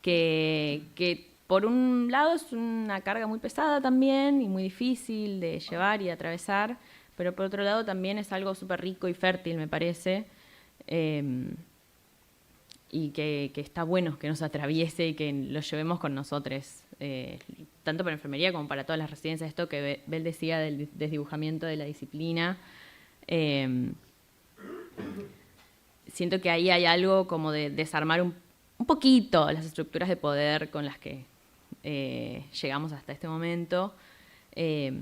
Que por un lado es una carga muy pesada también y muy difícil de llevar y de atravesar, pero por otro lado también es algo súper rico y fértil, me parece, y que está bueno que nos atraviese y que lo llevemos con nosotros, tanto para enfermería como para todas las residencias. Esto que Bel decía del desdibujamiento de la disciplina, siento que ahí hay algo como de desarmar un poquito las estructuras de poder con las que llegamos hasta este momento, que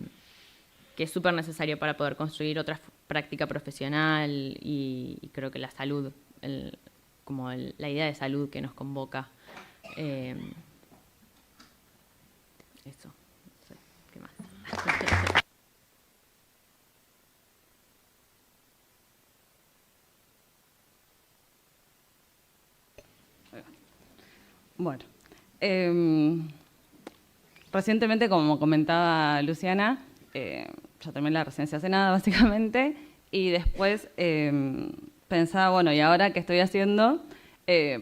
es súper necesario para poder construir otra práctica profesional y creo que la salud, la idea de salud que nos convoca. Eso, no sé, ¿qué más? Bueno, recientemente, como comentaba Luciana, yo terminé la residencia hace nada, básicamente, y después pensaba, bueno, ¿y ahora qué estoy haciendo?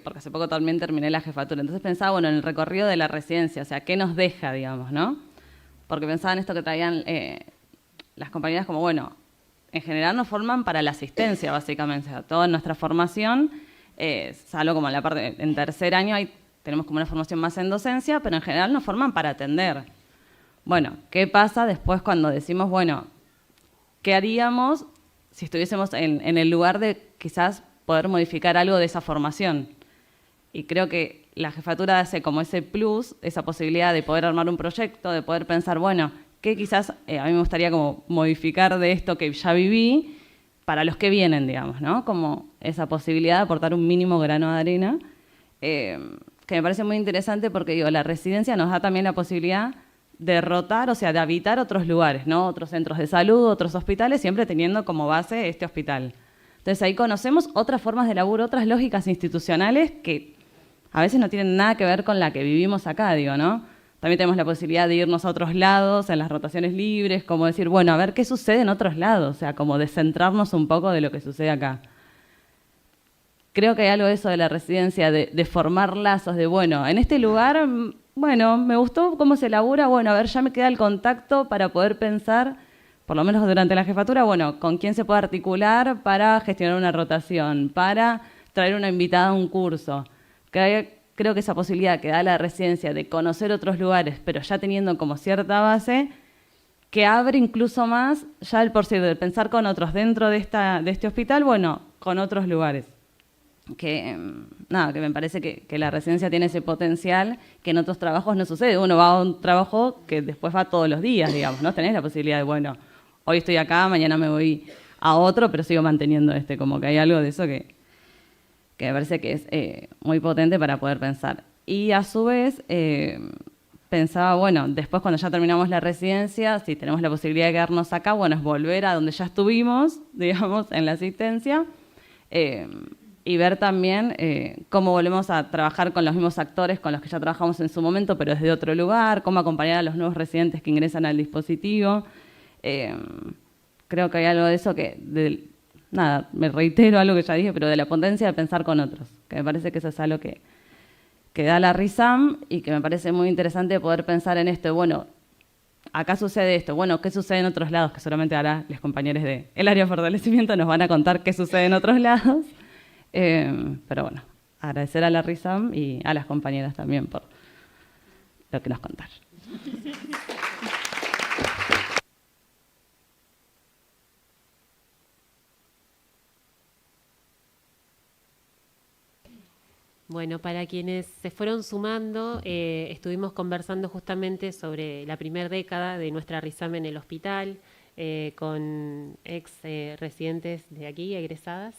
Porque hace poco también terminé la jefatura. Entonces pensaba, bueno, en el recorrido de la residencia, o sea, ¿qué nos deja, digamos, no? Porque pensaba en esto que traían las compañeras como, bueno, en general nos forman para la asistencia, básicamente. O sea, toda nuestra formación, salvo como en la parte, en tercer año tenemos como una formación más en docencia, pero en general nos forman para atender. Bueno, ¿qué pasa después cuando decimos, bueno, qué haríamos si estuviésemos en el lugar de quizás poder modificar algo de esa formación? Y creo que la jefatura hace como ese plus, esa posibilidad de poder armar un proyecto, de poder pensar, bueno, ¿qué quizás a mí me gustaría como modificar de esto que ya viví para los que vienen, digamos, ¿no? Como esa posibilidad de aportar un mínimo grano de arena, que me parece muy interesante porque, digo, la residencia nos da también la posibilidad de rotar, o sea, de habitar otros lugares, ¿no? Otros centros de salud, otros hospitales, siempre teniendo como base este hospital. Entonces ahí conocemos otras formas de laburo, otras lógicas institucionales que a veces no tienen nada que ver con la que vivimos acá, digo, ¿no? También tenemos la posibilidad de irnos a otros lados, en las rotaciones libres, como decir, bueno, a ver qué sucede en otros lados, o sea, como descentrarnos un poco de lo que sucede acá. Creo que hay algo de eso de la residencia, de formar lazos, de, bueno, en este lugar, bueno, me gustó cómo se labura, bueno, a ver, ya me queda el contacto para poder pensar, por lo menos durante la jefatura, bueno, con quién se puede articular para gestionar una rotación, para traer una invitada a un curso. Creo que esa posibilidad que da la residencia de conocer otros lugares, pero ya teniendo como cierta base, que abre incluso más ya el por sí de pensar con otros dentro de este hospital, bueno, con otros lugares. Que me parece que la residencia tiene ese potencial que en otros trabajos no sucede. Uno va a un trabajo que después va todos los días, digamos, ¿no? Tenés la posibilidad de, bueno, hoy estoy acá, mañana me voy a otro, pero sigo manteniendo como que hay algo de eso que me parece que es muy potente para poder pensar. Y a su vez, pensaba, bueno, después cuando ya terminamos la residencia, si tenemos la posibilidad de quedarnos acá, bueno, es volver a donde ya estuvimos, digamos, en la asistencia, y ver también cómo volvemos a trabajar con los mismos actores con los que ya trabajamos en su momento, pero desde otro lugar, cómo acompañar a los nuevos residentes que ingresan al dispositivo. Creo que hay algo de eso que, me reitero algo que ya dije, pero de la potencia de pensar con otros, que me parece que eso es algo que da la RISAM y que me parece muy interesante poder pensar en esto. Bueno, acá sucede esto, bueno, ¿qué sucede en otros lados? Que seguramente ahora los compañeros del área de fortalecimiento nos van a contar qué sucede en otros lados. Pero bueno, agradecer a la RISAM y a las compañeras también por lo que nos contaron. Bueno, para quienes se fueron sumando, estuvimos conversando justamente sobre la primera década de nuestra RISAM en el hospital, con ex residentes de aquí, egresadas.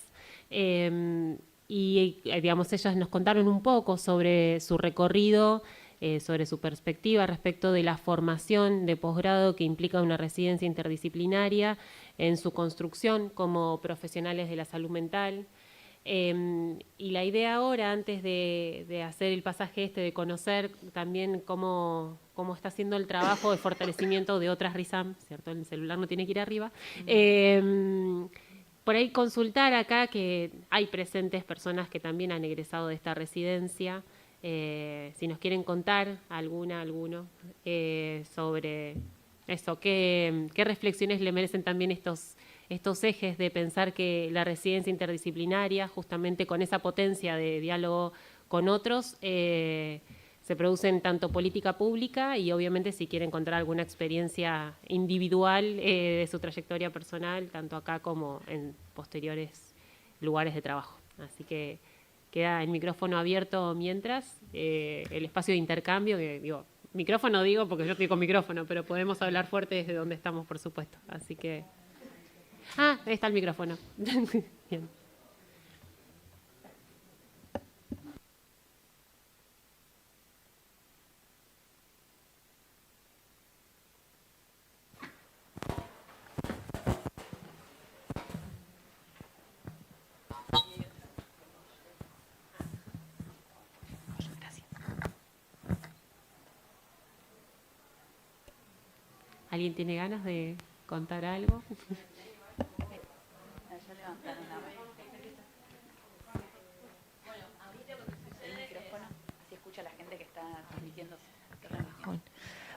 Y digamos, ellas nos contaron un poco sobre su recorrido, sobre su perspectiva respecto de la formación de posgrado que implica una residencia interdisciplinaria en su construcción como profesionales de la salud mental. Y la idea ahora, antes de hacer el pasaje de conocer también cómo está haciendo el trabajo de fortalecimiento de otras RISAM, ¿cierto? El celular no tiene que ir arriba. Por ahí consultar acá que hay presentes personas que también han egresado de esta residencia, si nos quieren contar alguno, sobre eso, qué reflexiones le merecen también estos ejes de pensar que la residencia interdisciplinaria, justamente con esa potencia de diálogo con otros, se produce en tanto política pública y obviamente si quiere encontrar alguna experiencia individual de su trayectoria personal, tanto acá como en posteriores lugares de trabajo. Así que queda el micrófono abierto mientras, el espacio de intercambio, que digo, micrófono digo porque yo estoy con micrófono, pero podemos hablar fuerte desde donde estamos, por supuesto. Así que... ahí está el micrófono. Bien. ¿Alguien tiene ganas de contar algo?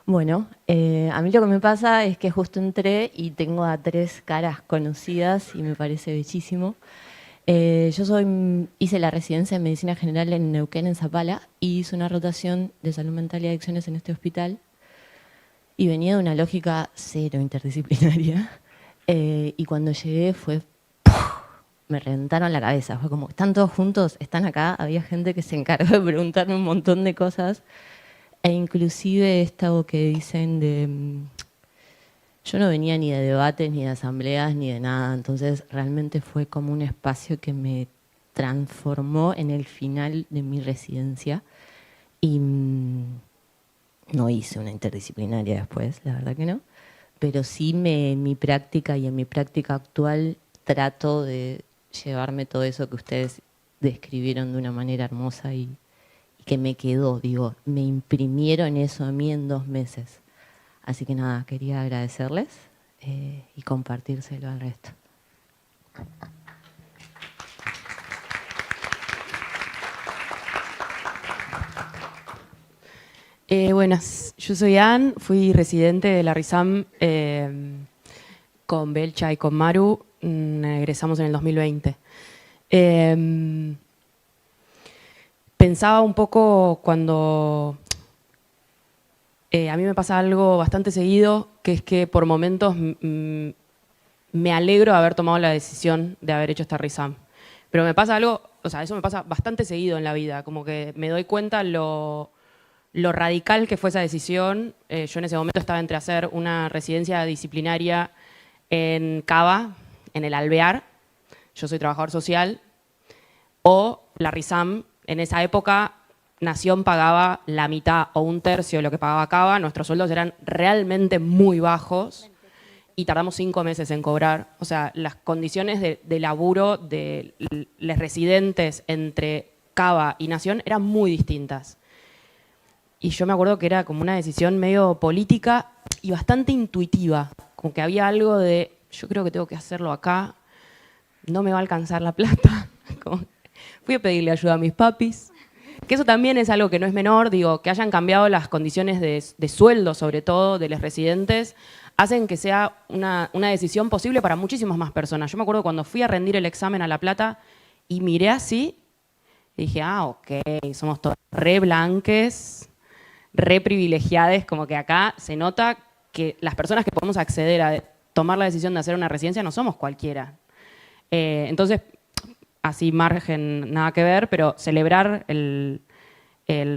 Bueno, a mí lo que me pasa es que justo entré y tengo a 3 caras conocidas y me parece bellísimo. Hice la residencia en Medicina General en Neuquén, en Zapala, y hice una rotación de salud mental y adicciones en este hospital. Y venía de una lógica cero interdisciplinaria. Y cuando llegué fue... me reventaron la cabeza. Fue como, están todos juntos, están acá. Había gente que se encargó de preguntarme un montón de cosas. E inclusive esto que dicen de... yo no venía ni de debates, ni de asambleas, ni de nada. Entonces realmente fue como un espacio que me transformó en el final de mi residencia. Y no hice una interdisciplinaria después, la verdad que no. Pero sí en mi práctica y en mi práctica actual trato de llevarme todo eso que ustedes describieron de una manera hermosa y que me quedó, digo, me imprimieron eso a mí en 2 meses. Así que nada, quería agradecerles y compartírselo al resto. Buenas, yo soy Ann, fui residente de la RISAM con Belcha y con Maru, egresamos en el 2020. Pensaba un poco cuando... a mí me pasa algo bastante seguido, que es que por momentos me alegro de haber tomado la decisión de haber hecho esta RISAM. Pero me pasa algo, o sea, eso me pasa bastante seguido en la vida, como que me doy cuenta lo radical que fue esa decisión. Yo en ese momento estaba entre hacer una residencia disciplinaria en Cava, en el Alvear, yo soy trabajador social, o la RISAM. En esa época, Nación pagaba la mitad o 1/3 de lo que pagaba Cava. Nuestros sueldos eran realmente muy bajos y tardamos 5 meses en cobrar. O sea, las condiciones de laburo de los residentes entre Cava y Nación eran muy distintas. Y yo me acuerdo que era como una decisión medio política y bastante intuitiva. Como que había algo de, yo creo que tengo que hacerlo acá, no me va a alcanzar la plata. Como, fui a pedirle ayuda a mis papis. Que eso también es algo que no es menor, digo, que hayan cambiado las condiciones de sueldo, sobre todo, de los residentes, hacen que sea una decisión posible para muchísimas más personas. Yo me acuerdo cuando fui a rendir el examen a La Plata y miré así, y dije, ok, somos todos re blanques, re privilegiadas, como que acá se nota que las personas que podemos acceder a tomar la decisión de hacer una residencia no somos cualquiera. Entonces, así margen, nada que ver, pero celebrar el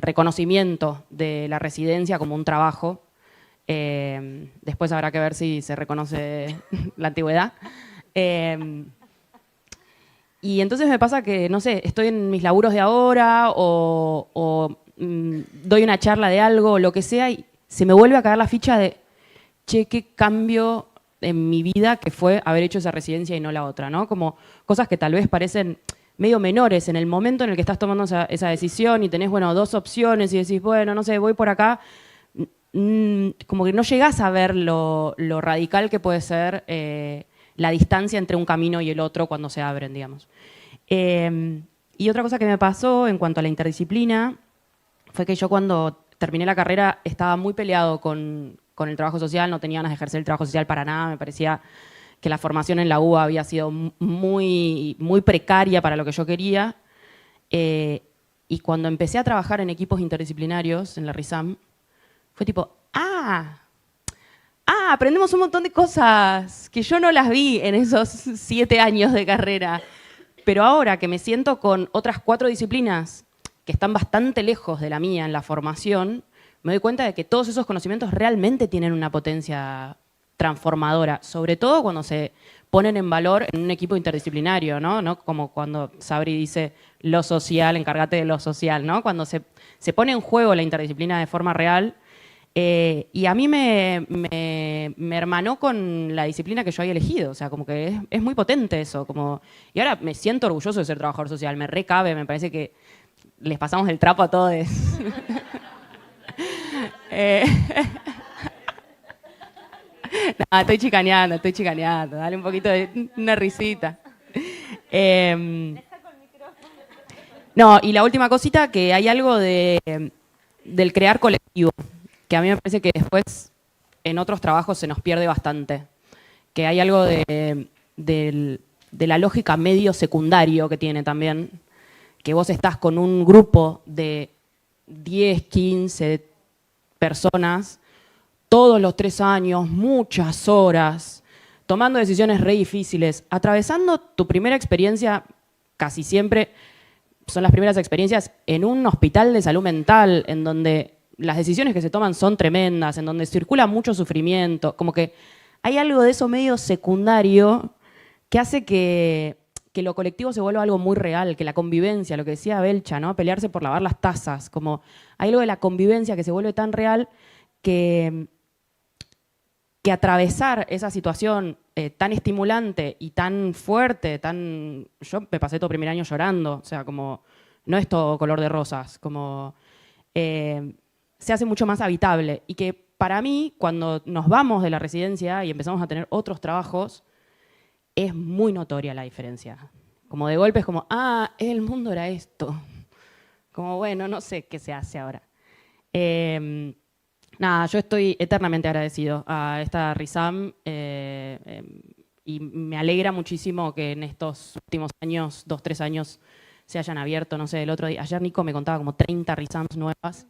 reconocimiento de la residencia como un trabajo. Después habrá que ver si se reconoce la antigüedad. Y entonces me pasa que, no sé, estoy en mis laburos de ahora o doy una charla de algo o lo que sea y se me vuelve a caer la ficha de, che, qué cambio en mi vida que fue haber hecho esa residencia y no la otra, ¿no? Como cosas que tal vez parecen medio menores en el momento en el que estás tomando esa decisión y tenés, bueno, dos opciones y decís, bueno, no sé, voy por acá, como que no llegás a ver lo radical que puede ser la distancia entre un camino y el otro cuando se abren, digamos. Y otra cosa que me pasó en cuanto a la interdisciplina fue que yo cuando terminé la carrera estaba muy peleado con el trabajo social, no tenía ganas de ejercer el trabajo social para nada, me parecía que la formación en la UBA había sido muy, muy precaria para lo que yo quería. Y cuando empecé a trabajar en equipos interdisciplinarios en la RISAM, fue tipo, aprendemos un montón de cosas que yo no las vi en esos 7 años de carrera. Pero ahora que me siento con otras 4 disciplinas que están bastante lejos de la mía en la formación, me doy cuenta de que todos esos conocimientos realmente tienen una potencia transformadora, sobre todo cuando se ponen en valor en un equipo interdisciplinario, ¿no? Como cuando Sabri dice lo social, encárgate de lo social, ¿no? Cuando se pone en juego la interdisciplina de forma real. Y a mí me hermanó con la disciplina que yo había elegido, o sea, como que es muy potente eso. Y ahora me siento orgulloso de ser trabajador social, me recabe, me parece que les pasamos el trapo a todos. No, estoy chicaneando, dale un poquito de una risita. No, y la última cosita, que hay algo del crear colectivo, que a mí me parece que después en otros trabajos se nos pierde bastante. Que hay algo de la lógica medio secundario que tiene también, que vos estás con un grupo de 10, 15 personas, todos los 3 años, muchas horas, tomando decisiones re difíciles, atravesando tu primera experiencia, casi siempre son las primeras experiencias en un hospital de salud mental, en donde las decisiones que se toman son tremendas, en donde circula mucho sufrimiento, como que hay algo de eso medio secundario que hace que lo colectivo se vuelva algo muy real, que la convivencia, lo que decía Belcha, ¿no? Pelearse por lavar las tazas, como hay algo de la convivencia que se vuelve tan real que atravesar esa situación tan estimulante y tan fuerte, yo me pasé todo primer año llorando, o sea, como no es todo color de rosas, como se hace mucho más habitable. Y que para mí, cuando nos vamos de la residencia y empezamos a tener otros trabajos, es muy notoria la diferencia. Como de golpe es como, el mundo era esto. Como, bueno, no sé qué se hace ahora. Nada, yo estoy eternamente agradecido a esta RISAM y me alegra muchísimo que en estos últimos años, 2, 3 años, se hayan abierto, no sé, el otro día, ayer Nico me contaba como 30 RISAMs nuevas.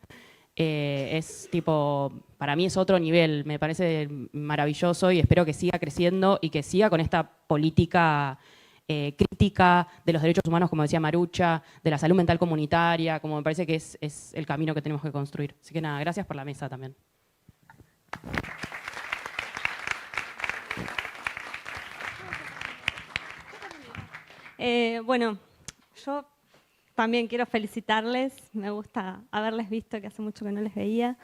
Es tipo, para mí es otro nivel, me parece maravilloso y espero que siga creciendo y que siga con esta política crítica de los derechos humanos, como decía Marucha, de la salud mental comunitaria, como me parece que es el camino que tenemos que construir. Así que nada, gracias por la mesa también. Bueno, yo también quiero felicitarles, me gusta haberles visto, que hace mucho que no les veía.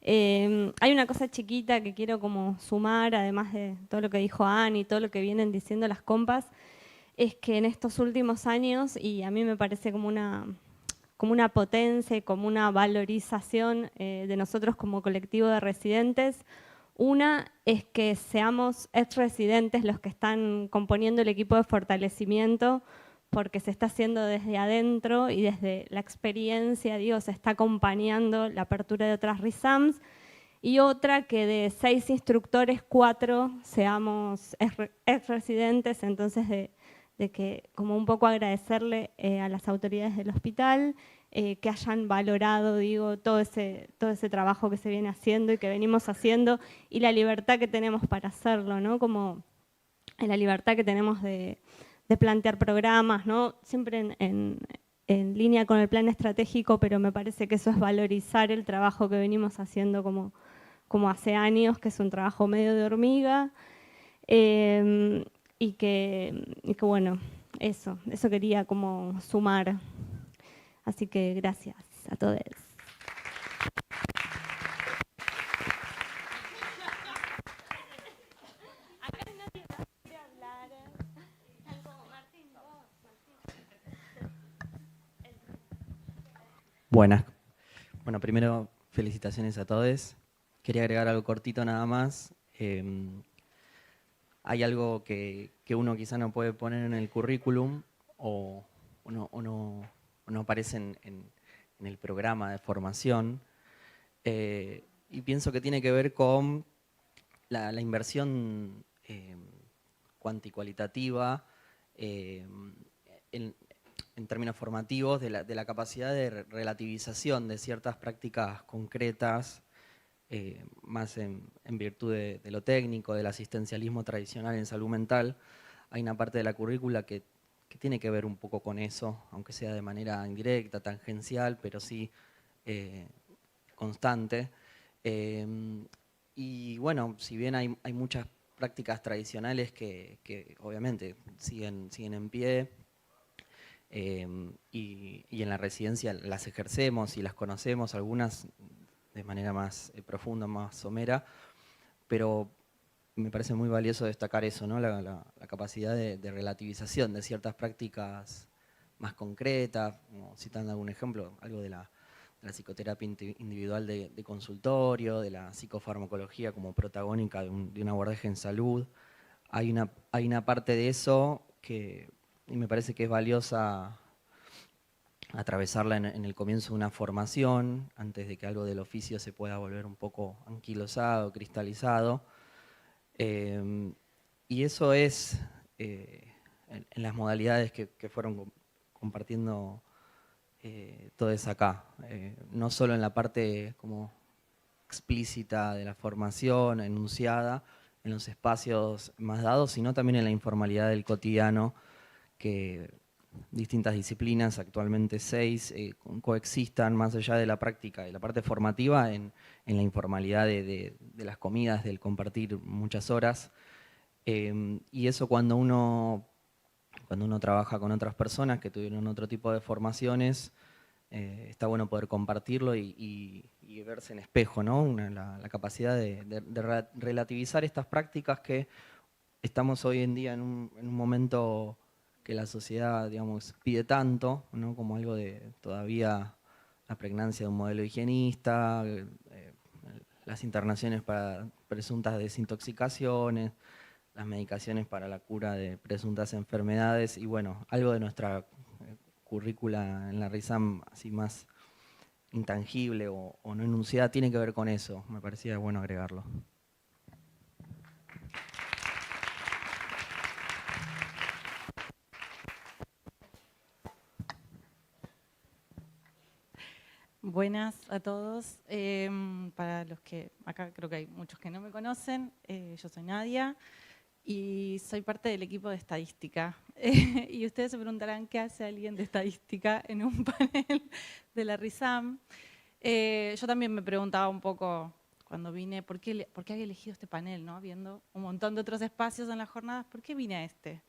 Hay una cosa chiquita que quiero como sumar, además de todo lo que dijo Anne y todo lo que vienen diciendo las compas, es que en estos últimos años, y a mí me parece como una potencia, como una valorización de nosotros como colectivo de residentes, una es que seamos ex-residentes los que están componiendo el equipo de fortalecimiento, porque se está haciendo desde adentro y desde la experiencia, digo, se está acompañando la apertura de otras RISAMs, y otra que de 6 instructores, 4 seamos ex-residentes, entonces de que como un poco agradecerle a las autoridades del hospital que hayan valorado, digo, todo ese trabajo que se viene haciendo y que venimos haciendo, y la libertad que tenemos para hacerlo, ¿no? Como la libertad que tenemos de plantear programas, ¿no? Siempre en línea con el plan estratégico, pero me parece que eso es valorizar el trabajo que venimos haciendo como hace años, que es un trabajo medio de hormiga, y que bueno, eso quería como sumar. Así que gracias a todos. Buenas. Bueno, primero, felicitaciones a todos. Quería agregar algo cortito nada más. Hay algo que uno quizá no puede poner en el currículum o no aparece en el programa de formación. Y pienso que tiene que ver con la inversión cuantitativa en términos formativos de la capacidad de relativización de ciertas prácticas concretas, más en virtud de lo técnico, del asistencialismo tradicional en salud mental. Hay una parte de la currícula que tiene que ver un poco con eso, aunque sea de manera indirecta, tangencial, pero sí constante. Y bueno, si bien hay muchas prácticas tradicionales que obviamente siguen en pie, y en la residencia las ejercemos y las conocemos, algunas de manera más profunda, más somera, pero me parece muy valioso destacar eso, ¿no? La capacidad de relativización de ciertas prácticas más concretas, como citando algún ejemplo, algo de la psicoterapia individual de consultorio, de la psicofarmacología como protagónica de un abordaje en salud. Hay una parte de eso que y me parece que es valiosa atravesarla en el comienzo de una formación, antes de que algo del oficio se pueda volver un poco anquilosado, cristalizado. Y eso es en las modalidades que fueron compartiendo todos acá. No solo en la parte como explícita de la formación, enunciada, en los espacios más dados, sino también en la informalidad del cotidiano, que distintas disciplinas, actualmente 6, coexistan más allá de la práctica y la parte formativa en la informalidad de las comidas, del compartir muchas horas. Y eso cuando uno trabaja con otras personas que tuvieron otro tipo de formaciones, está bueno poder compartirlo y verse en espejo, ¿no? La capacidad de relativizar estas prácticas que estamos hoy en día en un momento que la sociedad, digamos, pide tanto, ¿no? Como algo de todavía la pregnancia de un modelo higienista, las internaciones para presuntas desintoxicaciones, las medicaciones para la cura de presuntas enfermedades y bueno, algo de nuestra currícula en la RISAM así más intangible o no enunciada tiene que ver con eso, me parecía bueno agregarlo. Buenas a todos. Para los que acá creo que hay muchos que no me conocen, yo soy Nadia y soy parte del equipo de estadística. Y ustedes se preguntarán qué hace alguien de estadística en un panel de la RISAM. Yo también me preguntaba un poco cuando vine por qué había elegido este panel, ¿no? Viendo un montón de otros espacios en las jornadas, ¿por qué vine a este?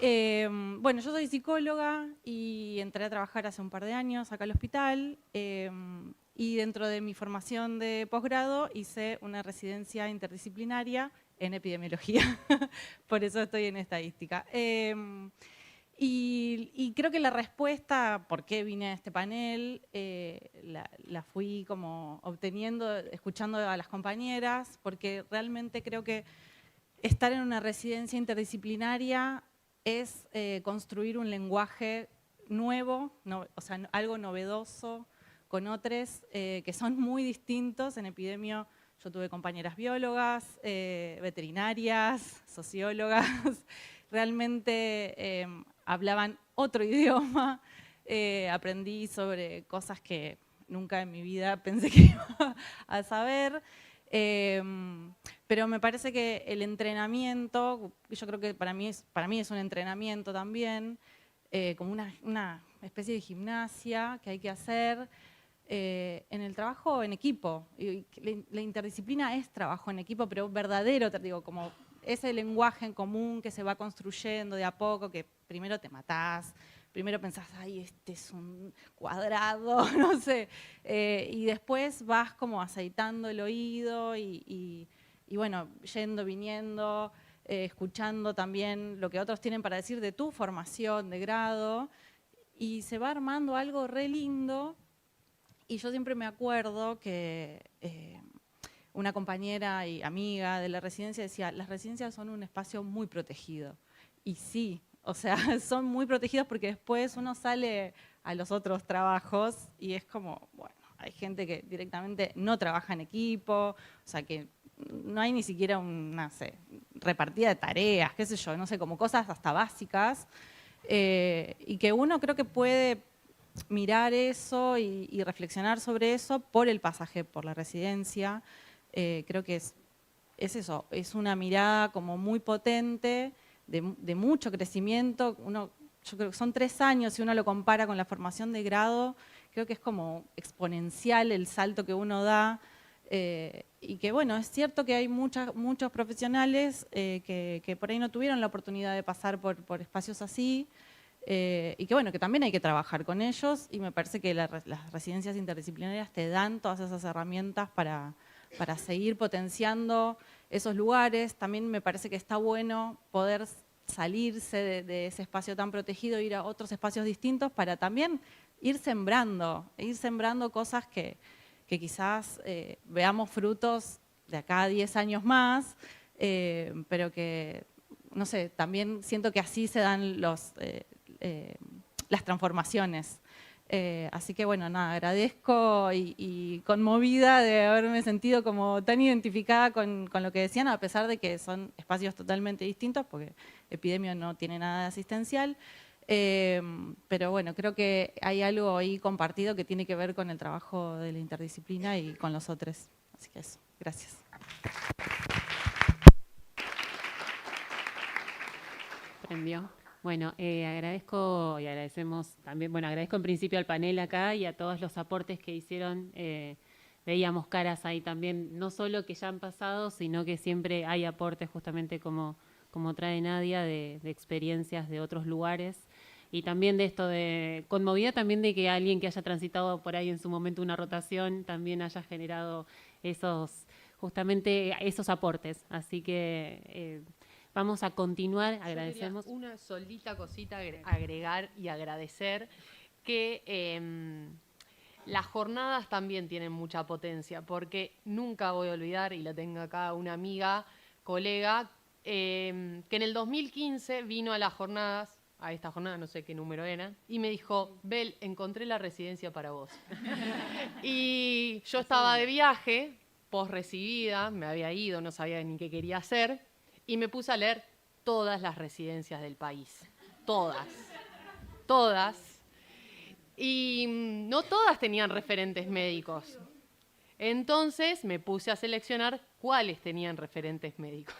Bueno, yo soy psicóloga y entré a trabajar hace un par de años acá al hospital y dentro de mi formación de posgrado hice una residencia interdisciplinaria en epidemiología, por eso estoy en estadística. Y creo que la respuesta por qué vine a este panel la fui como obteniendo, escuchando a las compañeras, porque realmente creo que estar en una residencia interdisciplinaria es construir un lenguaje nuevo, o sea, algo novedoso con otros que son muy distintos. En epidemio yo tuve compañeras biólogas, veterinarias, sociólogas, realmente hablaban otro idioma, aprendí sobre cosas que nunca en mi vida pensé que iba a saber. Pero me parece que el entrenamiento, yo creo que para mí es un entrenamiento también, como una especie de gimnasia que hay que hacer en el trabajo en equipo. Y la interdisciplina es trabajo en equipo, pero verdadero, te digo, como ese lenguaje en común que se va construyendo de a poco, que primero te matás, primero pensás, ay, este es un cuadrado, no sé, y después vas como aceitando el oído y bueno, yendo, viniendo, escuchando también lo que otros tienen para decir de tu formación de grado, y se va armando algo re lindo Y yo siempre me acuerdo que una compañera y amiga de la residencia decía, las residencias son un espacio muy protegido. Y sí, o sea, son muy protegidos porque después uno sale a los otros trabajos y es como, bueno, hay gente que directamente no trabaja en equipo, o sea que no hay ni siquiera una repartida de tareas, qué sé yo, no sé, como cosas hasta básicas, y que uno creo que puede mirar eso y reflexionar sobre eso por el pasaje por la residencia. Creo que es eso, es una mirada como muy potente, de mucho crecimiento. Yo creo que son 3 años, si uno lo compara con la formación de grado, creo que es como exponencial el salto que uno da. Y que bueno, es cierto que hay muchos profesionales que por ahí no tuvieron la oportunidad de pasar por espacios así, y que bueno, que también hay que trabajar con ellos, y me parece que las residencias interdisciplinarias te dan todas esas herramientas para seguir potenciando esos lugares. También me parece que está bueno poder salirse de ese espacio tan protegido, ir a otros espacios distintos para también ir sembrando cosas que quizás veamos frutos de acá a 10 años más, pero que, no sé, también siento que así se dan las transformaciones. Así que bueno, nada, agradezco y conmovida de haberme sentido como tan identificada con lo que decían, a pesar de que son espacios totalmente distintos, porque Epidemio no tiene nada de asistencial. Pero bueno, creo que hay algo ahí compartido que tiene que ver con el trabajo de la interdisciplina y con los otros. Así que eso, gracias. Prendió. Bueno, agradezco y agradecemos también, bueno, agradezco en principio al panel acá y a todos los aportes que hicieron. Veíamos caras ahí también, no solo que ya han pasado, sino que siempre hay aportes justamente como trae Nadia, de experiencias de otros lugares. Y también de esto de, conmovida también de que alguien que haya transitado por ahí en su momento una rotación también haya generado justamente esos aportes. Así que vamos a continuar, agradecemos. Una solita cosita agregar y agradecer que las jornadas también tienen mucha potencia, porque nunca voy a olvidar, y la tengo acá una amiga, colega, que en el 2015 vino a las jornadas, a esta jornada, no sé qué número era, y me dijo, Bel, encontré la residencia para vos. Y yo estaba de viaje, posrecibida, me había ido, no sabía ni qué quería hacer, y me puse a leer todas las residencias del país. Todas. Y no todas tenían referentes médicos. Entonces me puse a seleccionar cuáles tenían referentes médicos.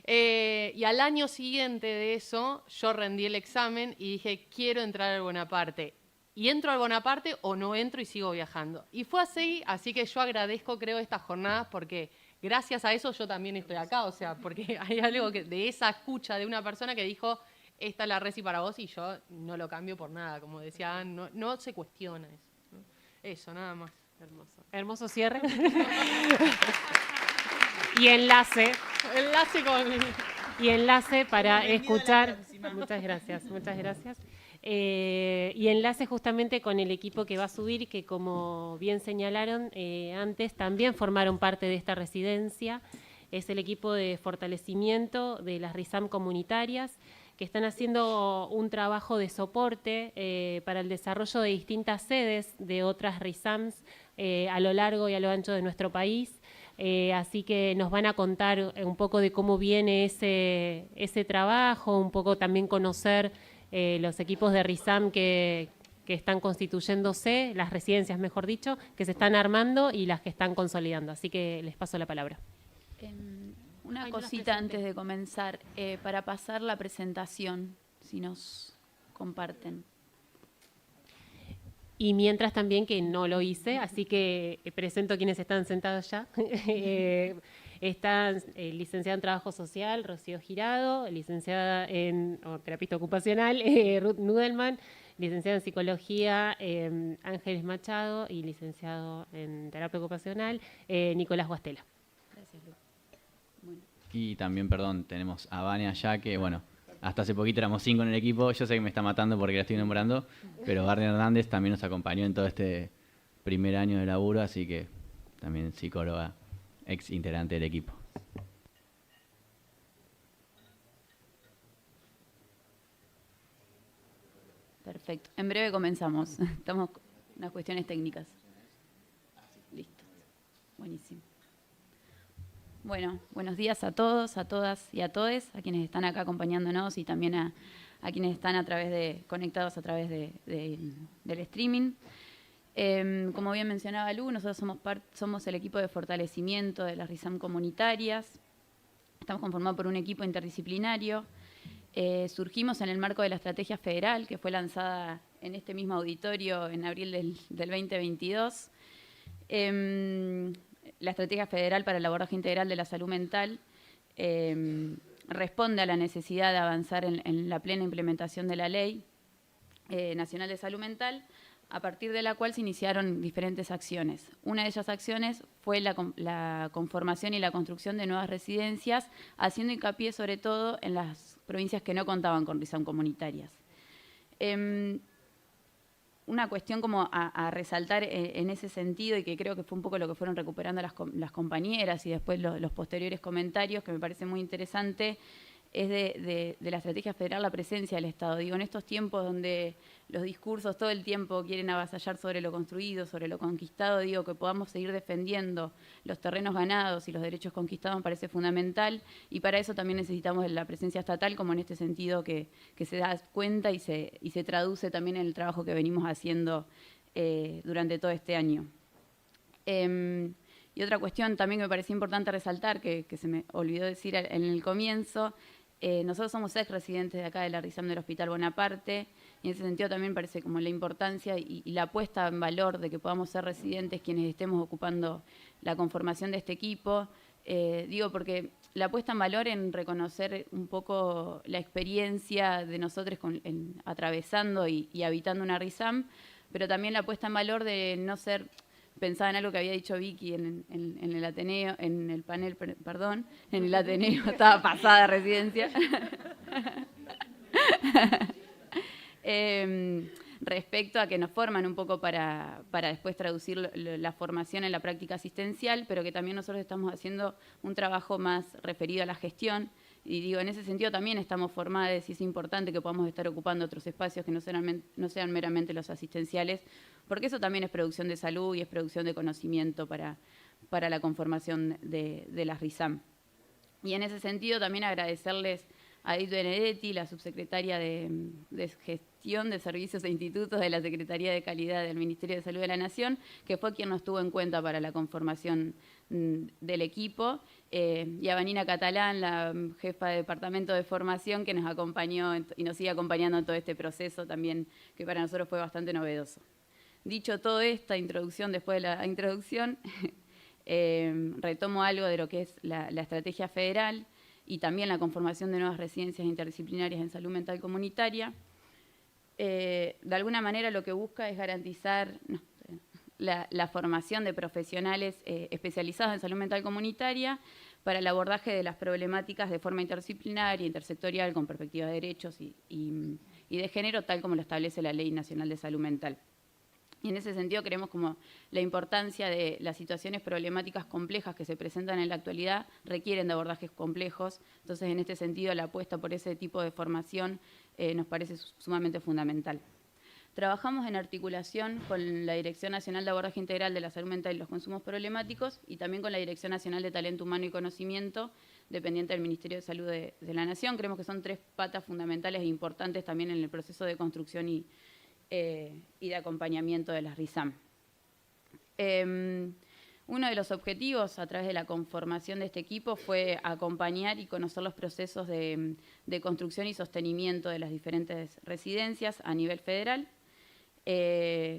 Y al año siguiente de eso, yo rendí el examen y dije, quiero entrar al Bonaparte. ¿Y entro al Bonaparte o no entro y sigo viajando? Y fue así que yo agradezco, creo, estas jornadas, porque gracias a eso yo también estoy acá. O sea, porque hay algo de esa escucha de una persona que dijo, esta es la resi para vos, y yo no lo cambio por nada. Como decía, no se cuestiona eso, ¿no? Eso, nada más. Hermoso cierre. Y enlace para escuchar. Muchas gracias. Y enlace justamente con el equipo que va a subir, que como bien señalaron antes, también formaron parte de esta residencia. Es el equipo de fortalecimiento de las RISAM comunitarias, que están haciendo un trabajo de soporte para el desarrollo de distintas sedes de otras RISAMs a lo largo y a lo ancho de nuestro país. Así que nos van a contar un poco de cómo viene ese trabajo, un poco también conocer los equipos de RISAM que están constituyéndose, las residencias, mejor dicho, que se están armando y las que están consolidando. Así que les paso la palabra. Una cosita antes de comenzar, para pasar la presentación, si nos comparten. Y mientras también, que no lo hice, así que presento a quienes están sentados ya. Está licenciada en Trabajo Social, Rocío Girado, licenciada en Terapista Ocupacional, Ruth Nudelman, licenciada en Psicología, Ángeles Machado, y licenciado en Terapia Ocupacional, Nicolás Guastela. Gracias, Lu. Bueno. Y también, perdón, tenemos a Vane allá, que bueno, hasta hace poquito éramos 5 en el equipo. Yo sé que me está matando porque la estoy nombrando, pero Barney Hernández también nos acompañó en todo este primer año de laburo, así que también psicóloga, ex integrante del equipo. Perfecto. En breve comenzamos. Estamos con unas cuestiones técnicas. Listo. Buenísimo. Bueno, buenos días a todos, a todas y a todes, a quienes están acá acompañándonos y también a quienes están conectados a través del streaming. Como bien mencionaba Lu, nosotros somos el equipo de fortalecimiento de las RISAM comunitarias. Estamos conformados por un equipo interdisciplinario. Surgimos en el marco de la estrategia federal que fue lanzada en este mismo auditorio en abril del 2022. La estrategia federal para el abordaje integral de la salud mental responde a la necesidad de avanzar en la plena implementación de la Ley Nacional de Salud Mental, a partir de la cual se iniciaron diferentes acciones. Una de esas acciones fue la conformación y la construcción de nuevas residencias, haciendo hincapié sobre todo en las provincias que no contaban con RISAM comunitarias. Una cuestión como a resaltar en ese sentido, y que creo que fue un poco lo que fueron recuperando las compañeras y después los posteriores comentarios, que me parece muy interesante, es de la estrategia federal la presencia del Estado. Digo, en estos tiempos donde los discursos todo el tiempo quieren avasallar sobre lo construido, sobre lo conquistado, digo, que podamos seguir defendiendo los terrenos ganados y los derechos conquistados me parece fundamental, y para eso también necesitamos la presencia estatal, como en este sentido que se da cuenta y se traduce también en el trabajo que venimos haciendo durante todo este año. Y otra cuestión también que me parecía importante resaltar, que se me olvidó decir en el comienzo, nosotros somos ex residentes de acá de la RISAM del Hospital Bonaparte, y en ese sentido también me parece como la importancia y la puesta en valor de que podamos ser residentes quienes estemos ocupando la conformación de este equipo. Digo, porque la puesta en valor en reconocer un poco la experiencia de nosotros atravesando y habitando una RISAM, pero también la puesta en valor de no ser... Pensaba en algo que había dicho Vicky en el Ateneo, en el panel, perdón, en el Ateneo, estaba pasada residencia. Respecto a que nos forman un poco para después traducir la formación en la práctica asistencial, pero que también nosotros estamos haciendo un trabajo más referido a la gestión. Y digo, en ese sentido también estamos formados y es importante que podamos estar ocupando otros espacios que no sean meramente los asistenciales, porque eso también es producción de salud y es producción de conocimiento para la conformación de las RISAM. Y en ese sentido también agradecerles a Edith Benedetti, la subsecretaria de Gestión de Servicios e Institutos de la Secretaría de Calidad del Ministerio de Salud de la Nación, que fue quien nos tuvo en cuenta para la conformación del equipo, y a Vanina Catalán, la jefa de Departamento de Formación, que nos acompañó y nos sigue acompañando en todo este proceso también, que para nosotros fue bastante novedoso. Dicho todo esta introducción, después de la introducción, retomo algo de lo que es la estrategia federal y también la conformación de nuevas residencias interdisciplinarias en salud mental comunitaria. De alguna manera lo que busca es garantizar la formación de profesionales especializados en salud mental comunitaria para el abordaje de las problemáticas de forma interdisciplinaria, intersectorial, con perspectiva de derechos y de género, tal como lo establece la Ley Nacional de Salud Mental. Y en ese sentido creemos como la importancia de las situaciones problemáticas complejas que se presentan en la actualidad requieren de abordajes complejos. Entonces, en este sentido, la apuesta por ese tipo de formación nos parece sumamente fundamental. Trabajamos en articulación con la Dirección Nacional de Abordaje Integral de la Salud Mental y los Consumos Problemáticos y también con la Dirección Nacional de Talento Humano y Conocimiento, dependiente del Ministerio de Salud de la Nación. Creemos que son tres patas fundamentales e importantes también en el proceso de construcción y de acompañamiento de las RISAM. Uno de los objetivos a través de la conformación de este equipo fue acompañar y conocer los procesos de construcción y sostenimiento de las diferentes residencias a nivel federal.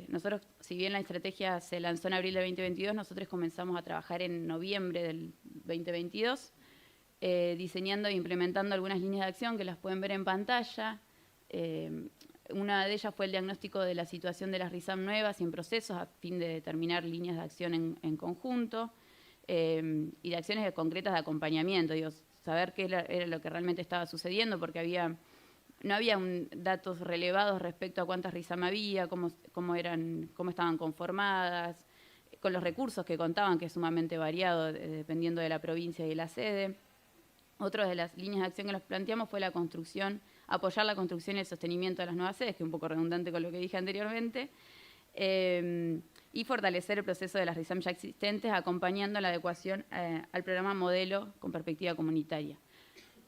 Nosotros, si bien la estrategia se lanzó en abril del 2022, nosotros comenzamos a trabajar en noviembre del 2022, diseñando e implementando algunas líneas de acción que las pueden ver en pantalla. Una de ellas fue el diagnóstico de la situación de las RISAM nuevas y en procesos a fin de determinar líneas de acción en conjunto y de acciones concretas de acompañamiento, digo, saber qué era lo que realmente estaba sucediendo, porque había no había datos relevados respecto a cuántas RISAM había, cómo estaban conformadas, con los recursos que contaban, que es sumamente variado dependiendo de la provincia y la sede. Otra de las líneas de acción que nos planteamos fue apoyar la construcción y el sostenimiento de las nuevas sedes, que es un poco redundante con lo que dije anteriormente, y fortalecer el proceso de las RISAM ya existentes, acompañando la adecuación al programa modelo con perspectiva comunitaria.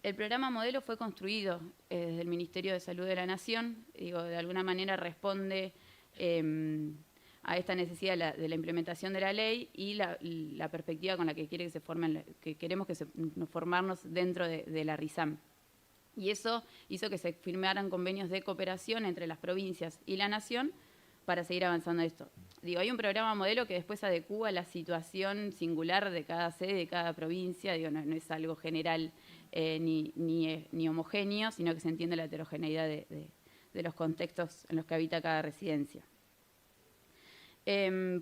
El programa modelo fue construido desde el Ministerio de Salud de la Nación, de alguna manera responde a esta necesidad de la implementación de la ley y la perspectiva con la que queremos formarnos dentro de la RISAM. Y eso hizo que se firmaran convenios de cooperación entre las provincias y la Nación para seguir avanzando esto. Hay un programa modelo que después adecúa la situación singular de cada sede, de cada provincia, no es algo general ni homogéneo, sino que se entiende la heterogeneidad de los contextos en los que habita cada residencia.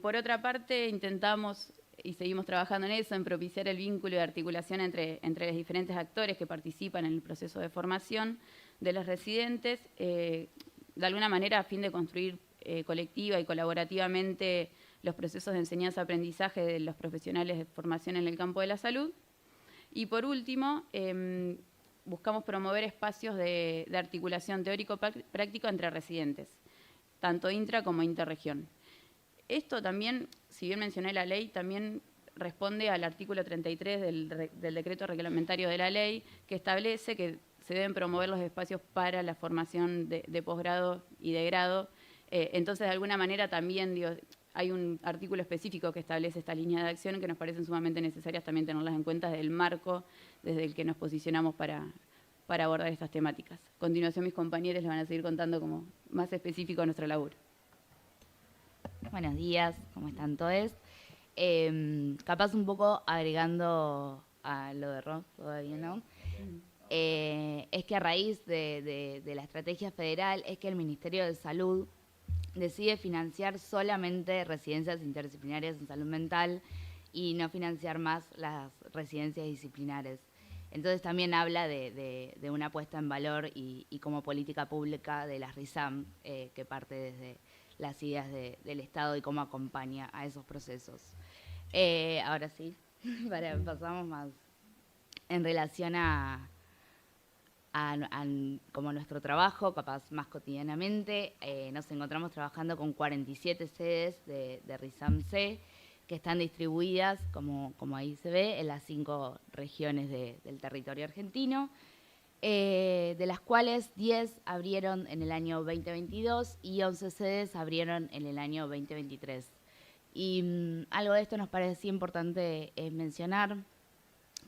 Por otra parte, intentamos y seguimos trabajando en eso, en propiciar el vínculo y articulación entre los diferentes actores que participan en el proceso de formación de los residentes, de alguna manera a fin de construir colectiva y colaborativamente los procesos de enseñanza-aprendizaje de los profesionales de formación en el campo de la salud. Y por último, buscamos promover espacios de articulación teórico-práctico entre residentes, tanto intra como interregión. Esto también, si bien mencioné la ley, también responde al artículo 33 del decreto reglamentario de la ley, que establece que se deben promover los espacios para la formación de posgrado y de grado. Entonces, de alguna manera también hay un artículo específico que establece esta línea de acción que nos parecen sumamente necesarias también tenerlas en cuenta desde el marco desde el que nos posicionamos para abordar estas temáticas. A continuación, mis compañeros les van a seguir contando como más específico nuestro laburo. Buenos días, ¿cómo están todos? Capaz un poco agregando a lo de Ros, todavía no. Es que a raíz de la estrategia federal es que el Ministerio de Salud decide financiar solamente residencias interdisciplinarias en salud mental y no financiar más las residencias disciplinares. Entonces también habla de una puesta en valor y como política pública de las RISAM, que parte desde las ideas del Estado y cómo acompaña a esos procesos. Ahora sí, pasamos más en relación a como nuestro trabajo, capaz más cotidianamente. Nos encontramos trabajando con 47 sedes de RISAM-C que están distribuidas, como ahí se ve, en las 5 regiones del territorio argentino, de las cuales 10 abrieron en el año 2022 y 11 sedes abrieron en el año 2023. Y algo de esto nos parece importante mencionar,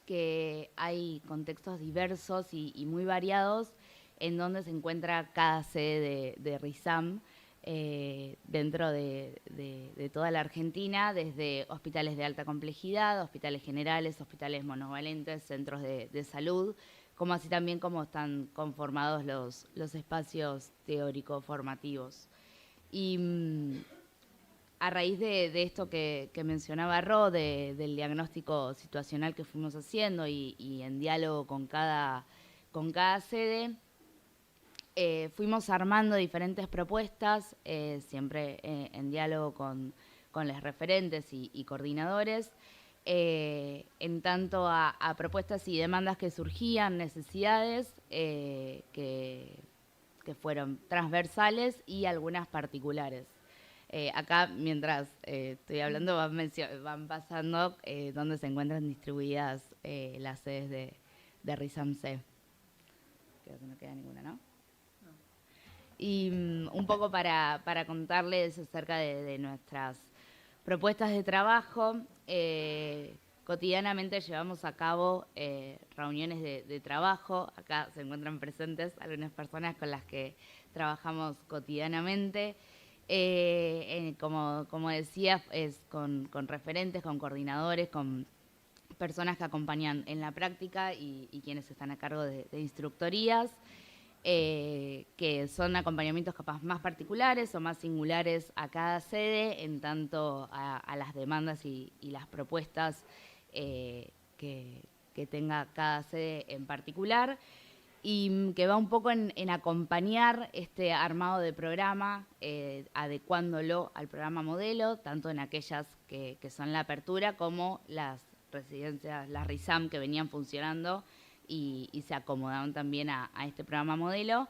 que hay contextos diversos y muy variados en donde se encuentra cada sede de RISAM dentro de toda la Argentina, desde hospitales de alta complejidad, hospitales generales, hospitales monovalentes, centros de salud, como así también como están conformados los espacios teórico-formativos. Y a raíz de esto que mencionaba Ro, del diagnóstico situacional que fuimos haciendo y en diálogo con cada sede, fuimos armando diferentes propuestas, siempre en diálogo con los referentes y coordinadores, en tanto a propuestas y demandas que surgían, necesidades que fueron transversales y algunas particulares. Acá, mientras estoy hablando, van pasando dónde se encuentran distribuidas las sedes de RISAM-C. Creo que no queda ninguna, ¿no? Y un poco para contarles acerca de nuestras propuestas de trabajo. Cotidianamente llevamos a cabo reuniones de trabajo. Acá se encuentran presentes algunas personas con las que trabajamos cotidianamente. Como decía, es con referentes, con coordinadores, con personas que acompañan en la práctica y quienes están a cargo de instructorías, que son acompañamientos capaz más particulares o más singulares a cada sede, en tanto a las demandas y las propuestas que tenga cada sede en particular. y que va un poco en acompañar este armado de programa, adecuándolo al programa modelo, tanto en aquellas que son la apertura como las residencias, las RISAM que venían funcionando y se acomodaron también a este programa modelo.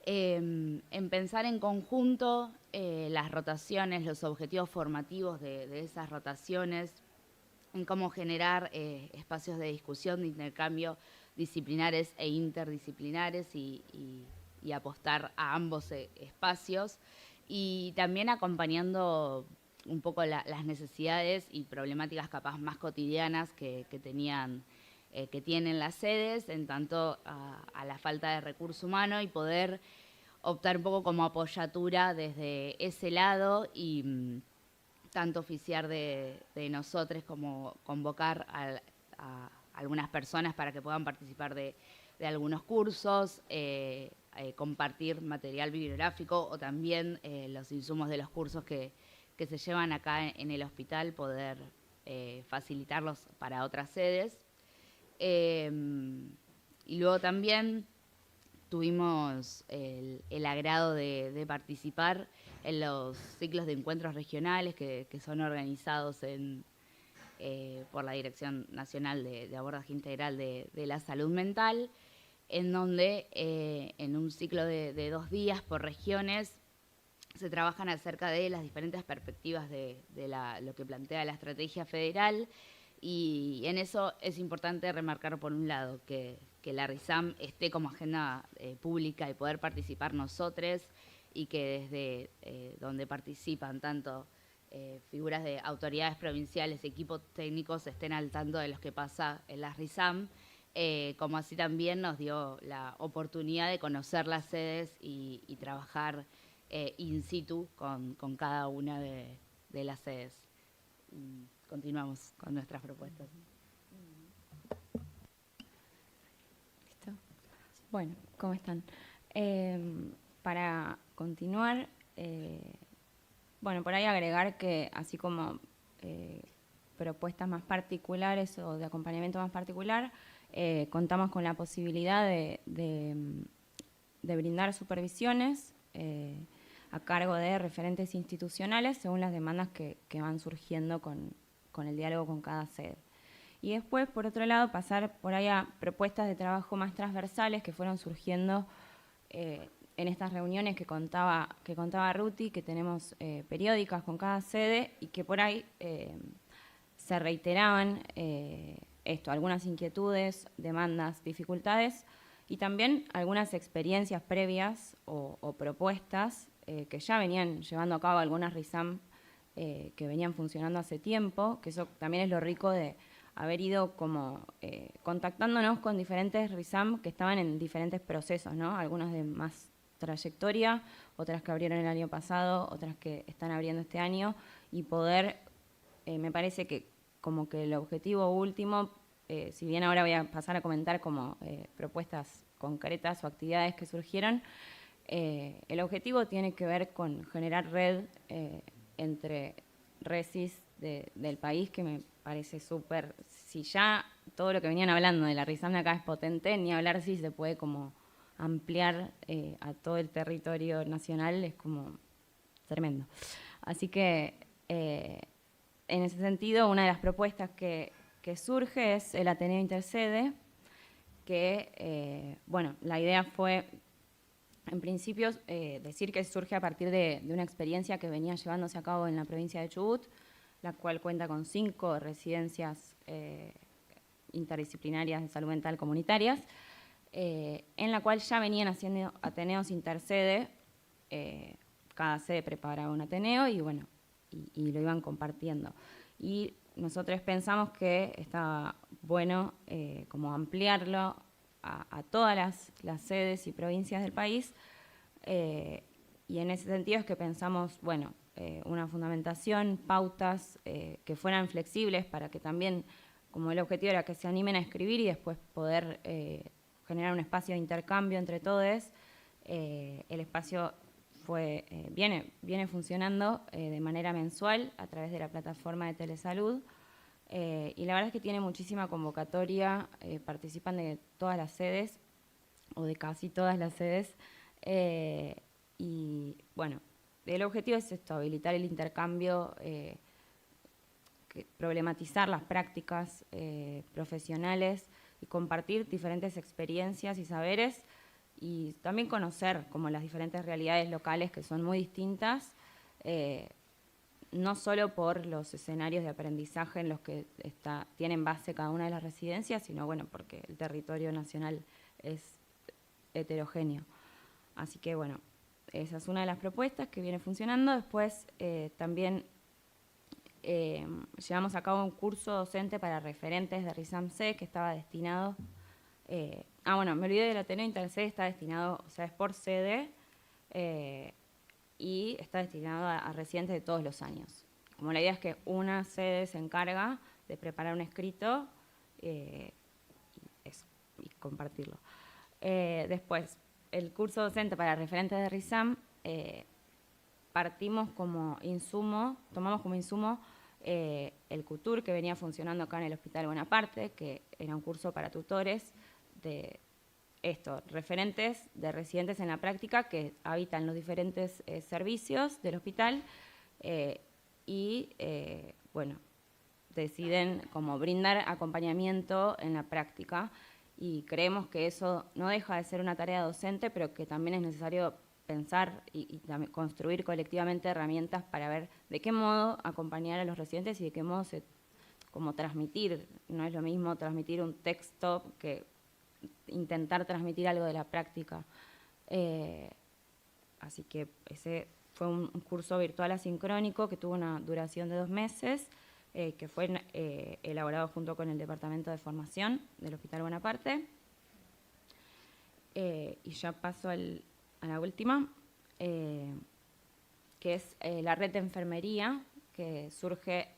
En pensar en conjunto las rotaciones, los objetivos formativos de esas rotaciones, en cómo generar espacios de discusión, de intercambio disciplinares e interdisciplinares y apostar a ambos espacios, y también acompañando un poco las necesidades y problemáticas capaz más cotidianas que tienen las sedes, en tanto a la falta de recurso humano, y poder optar un poco como apoyatura desde ese lado y tanto oficiar de nosotros como convocar a algunas personas para que puedan participar de algunos cursos, compartir material bibliográfico o también los insumos de los cursos que se llevan acá en el hospital, poder facilitarlos para otras sedes. Y luego también tuvimos el agrado de participar en los ciclos de encuentros regionales que son organizados por la Dirección Nacional de Abordaje Integral de la Salud Mental, en donde en un ciclo de 2 días por regiones se trabajan acerca de las diferentes perspectivas de lo que plantea la estrategia federal, y en eso es importante remarcar, por un lado, que la RISAM esté como agenda pública y poder participar nosotros, y que desde donde participan tanto figuras de autoridades provinciales, equipos técnicos, estén al tanto de lo que pasa en las RISAM, como así también nos dio la oportunidad de conocer las sedes y trabajar in situ con cada una de las sedes. Continuamos con nuestras propuestas. ¿Listo? Bueno, ¿cómo están? Para continuar, bueno, por ahí agregar que así como propuestas más particulares o de acompañamiento más particular, contamos con la posibilidad de brindar supervisiones a cargo de referentes institucionales según las demandas que van surgiendo con el diálogo con cada sede. Y después, por otro lado, pasar por ahí a propuestas de trabajo más transversales que fueron surgiendo en estas reuniones que contaba Ruti, que tenemos periódicas con cada sede, y que por ahí se reiteraban algunas inquietudes, demandas, dificultades, y también algunas experiencias previas o propuestas que ya venían llevando a cabo algunas RISAM que venían funcionando hace tiempo, que eso también es lo rico de haber ido como contactándonos con diferentes RISAM que estaban en diferentes procesos, ¿no? Algunas de más trayectoria, otras que abrieron el año pasado, otras que están abriendo este año, y poder, me parece que como que el objetivo último, si bien ahora voy a pasar a comentar como propuestas concretas o actividades que surgieron, el objetivo tiene que ver con generar red entre resis del país, que me parece súper. Si ya todo lo que venían hablando de la RISAM de acá es potente, ni hablar si se puede como ampliar a todo el territorio nacional, es como tremendo. Así que en ese sentido, una de las propuestas que surge es el Ateneo Intersede, que bueno, la idea fue en principio decir que surge a partir de una experiencia que venía llevándose a cabo en la provincia de Chubut, la cual cuenta con 5 residencias interdisciplinarias de salud mental comunitarias, en la cual ya venían haciendo ateneos intersede. Cada sede preparaba un ateneo y bueno, y lo iban compartiendo. Y nosotros pensamos que estaba bueno como ampliarlo a todas las sedes y provincias del país, y en ese sentido es que pensamos, bueno, una fundamentación, pautas que fueran flexibles para que también, como el objetivo era que se animen a escribir y después poder generar un espacio de intercambio entre todos. El espacio viene funcionando de manera mensual a través de la plataforma de telesalud, y la verdad es que tiene muchísima convocatoria, participan de todas las sedes, o de casi todas las sedes. Y bueno, el objetivo es esto, habilitar el intercambio, problematizar las prácticas profesionales y compartir diferentes experiencias y saberes, y también conocer como las diferentes realidades locales que son muy distintas, no solo por los escenarios de aprendizaje en los que tienen base cada una de las residencias, sino bueno, porque el territorio nacional es heterogéneo. Así que bueno, esa es una de las propuestas que viene funcionando. Después también llevamos a cabo un curso docente para referentes de RISAM-C que estaba destinado... bueno, me olvidé del Ateneo Intersede, está destinado, o sea, es por sede y está destinado a residentes de todos los años. Como la idea es que una sede se encarga de preparar un escrito y compartirlo. Después, el curso docente para referentes de RISAM, tomamos como insumo el CUTUR, que venía funcionando acá en el Hospital Bonaparte, que era un curso para tutores de referentes de residentes en la práctica que habitan los diferentes servicios del hospital bueno, deciden como brindar acompañamiento en la práctica, y creemos que eso no deja de ser una tarea docente, pero que también es necesario pensar y también construir colectivamente herramientas para ver de qué modo acompañar a los residentes y de qué modo como transmitir. No es lo mismo transmitir un texto que intentar transmitir algo de la práctica. Así que ese fue un curso virtual asincrónico que tuvo una duración de 2 meses, que fue elaborado junto con el Departamento de Formación del Hospital Bonaparte. Y ya paso a la última, que es la red de enfermería, que surge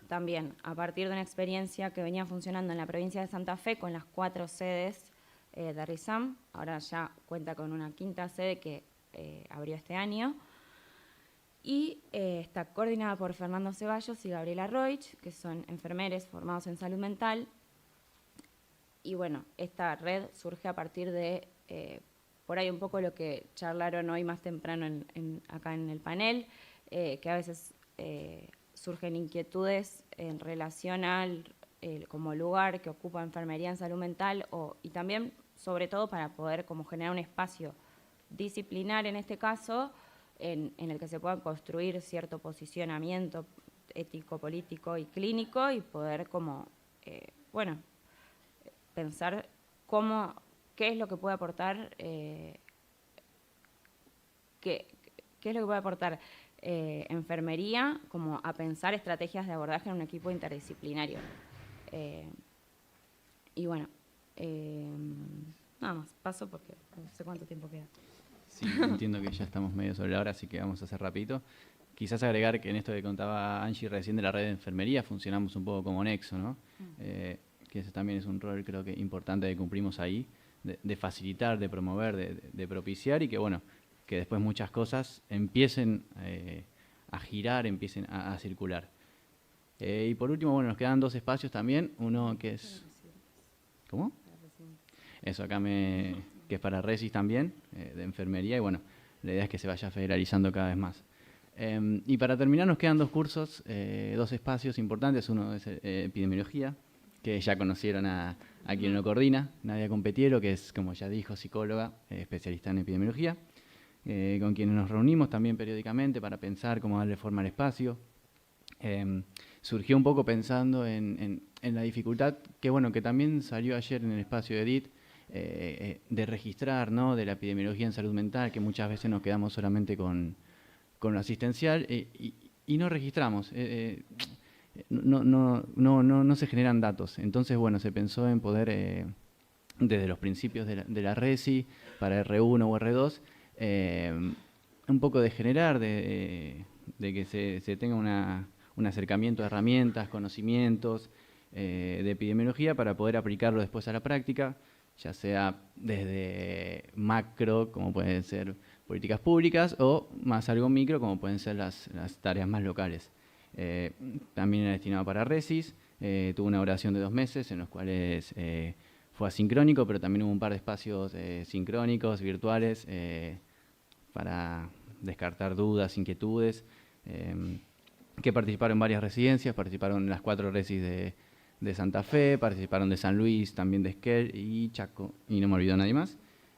también a partir de una experiencia que venía funcionando en la provincia de Santa Fe con las 4 sedes de RISAM. Ahora ya cuenta con una 5ª sede que abrió este año. Y está coordinada por Fernando Ceballos y Gabriela Roig, que son enfermeros formados en salud mental. Y bueno, esta red surge a partir de, por ahí un poco lo que charlaron hoy más temprano acá en el panel, que a veces surgen inquietudes en relación al como lugar que ocupa enfermería en salud mental, y también, sobre todo, para poder como generar un espacio disciplinar, en este caso, en el que se pueda construir cierto posicionamiento ético, político y clínico, y poder como, pensar qué es lo que puede aportar, qué es lo que puede aportar enfermería, como a pensar estrategias de abordaje en un equipo interdisciplinario. Y bueno, nada más, paso porque no sé cuánto tiempo queda. Sí, entiendo que ya estamos medio sobre la hora, así que vamos a hacer rapidito. Quizás agregar que en esto que contaba Angie recién de la red de enfermería, funcionamos un poco como nexo, ¿no? Que ese también es un rol, creo que importante que cumplimos ahí, de facilitar, de promover, de propiciar, y que bueno, que después muchas cosas empiecen a girar, empiecen a circular. Y por último, bueno, nos quedan 2 espacios también, uno que es... ¿Cómo? Eso, acá que es para Resis también, de enfermería, y bueno, la idea es que se vaya federalizando cada vez más. Y para terminar nos quedan 2 cursos, 2 espacios importantes. Uno es epidemiología, que ya conocieron a quien lo coordina, Nadia Competiero, que es, como ya dijo, psicóloga, especialista en epidemiología, con quienes nos reunimos también periódicamente para pensar cómo darle forma al espacio. Surgió un poco pensando en la dificultad, que bueno, que también salió ayer en el espacio de Edith, de registrar, ¿no?, de la epidemiología en salud mental, que muchas veces nos quedamos solamente con lo asistencial y no registramos, no se generan datos. Entonces, bueno, se pensó en poder, desde los principios de la RESI, para R1 o R2, un poco de generar, de que se tenga un acercamiento a herramientas, conocimientos de epidemiología para poder aplicarlo después a la práctica, ya sea desde macro, como pueden ser políticas públicas, o más algo micro, como pueden ser las tareas más locales. También era destinado para Resis, tuvo una duración de 2 meses, en los cuales fue asincrónico, pero también hubo un par de espacios sincrónicos, virtuales, para descartar dudas, inquietudes, que participaron en varias residencias, participaron en las 4 resis de Santa Fe, participaron de San Luis, también de Esquel y Chaco, y no me olvidó nadie más.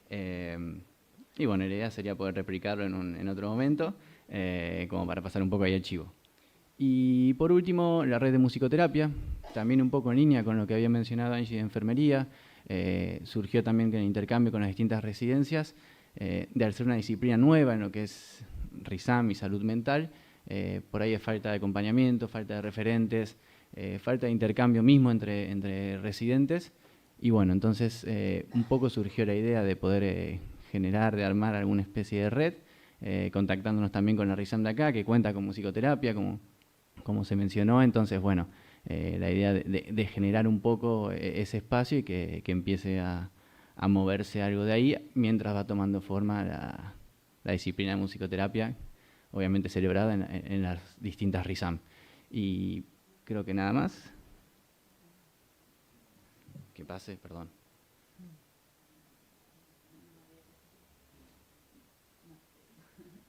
Y bueno, la idea sería poder replicarlo en otro momento, como para pasar un poco ahí el chivo. Y por último, la red de musicoterapia, también un poco en línea con lo que había mencionado Angie de enfermería, surgió también con el intercambio con las distintas residencias, de al ser una disciplina nueva en lo que es RISAM y salud mental, por ahí hay falta de acompañamiento, falta de referentes, falta de intercambio mismo entre residentes. Y bueno, entonces un poco surgió la idea de poder generar, de armar alguna especie de red, contactándonos también con la RISAM de acá, que cuenta con musicoterapia, como se mencionó. Entonces, bueno, la idea de generar un poco ese espacio y que empiece a moverse algo de ahí, mientras va tomando forma la disciplina de musicoterapia, obviamente celebrada en las distintas RISAM. Y creo que nada más. Que pase, perdón.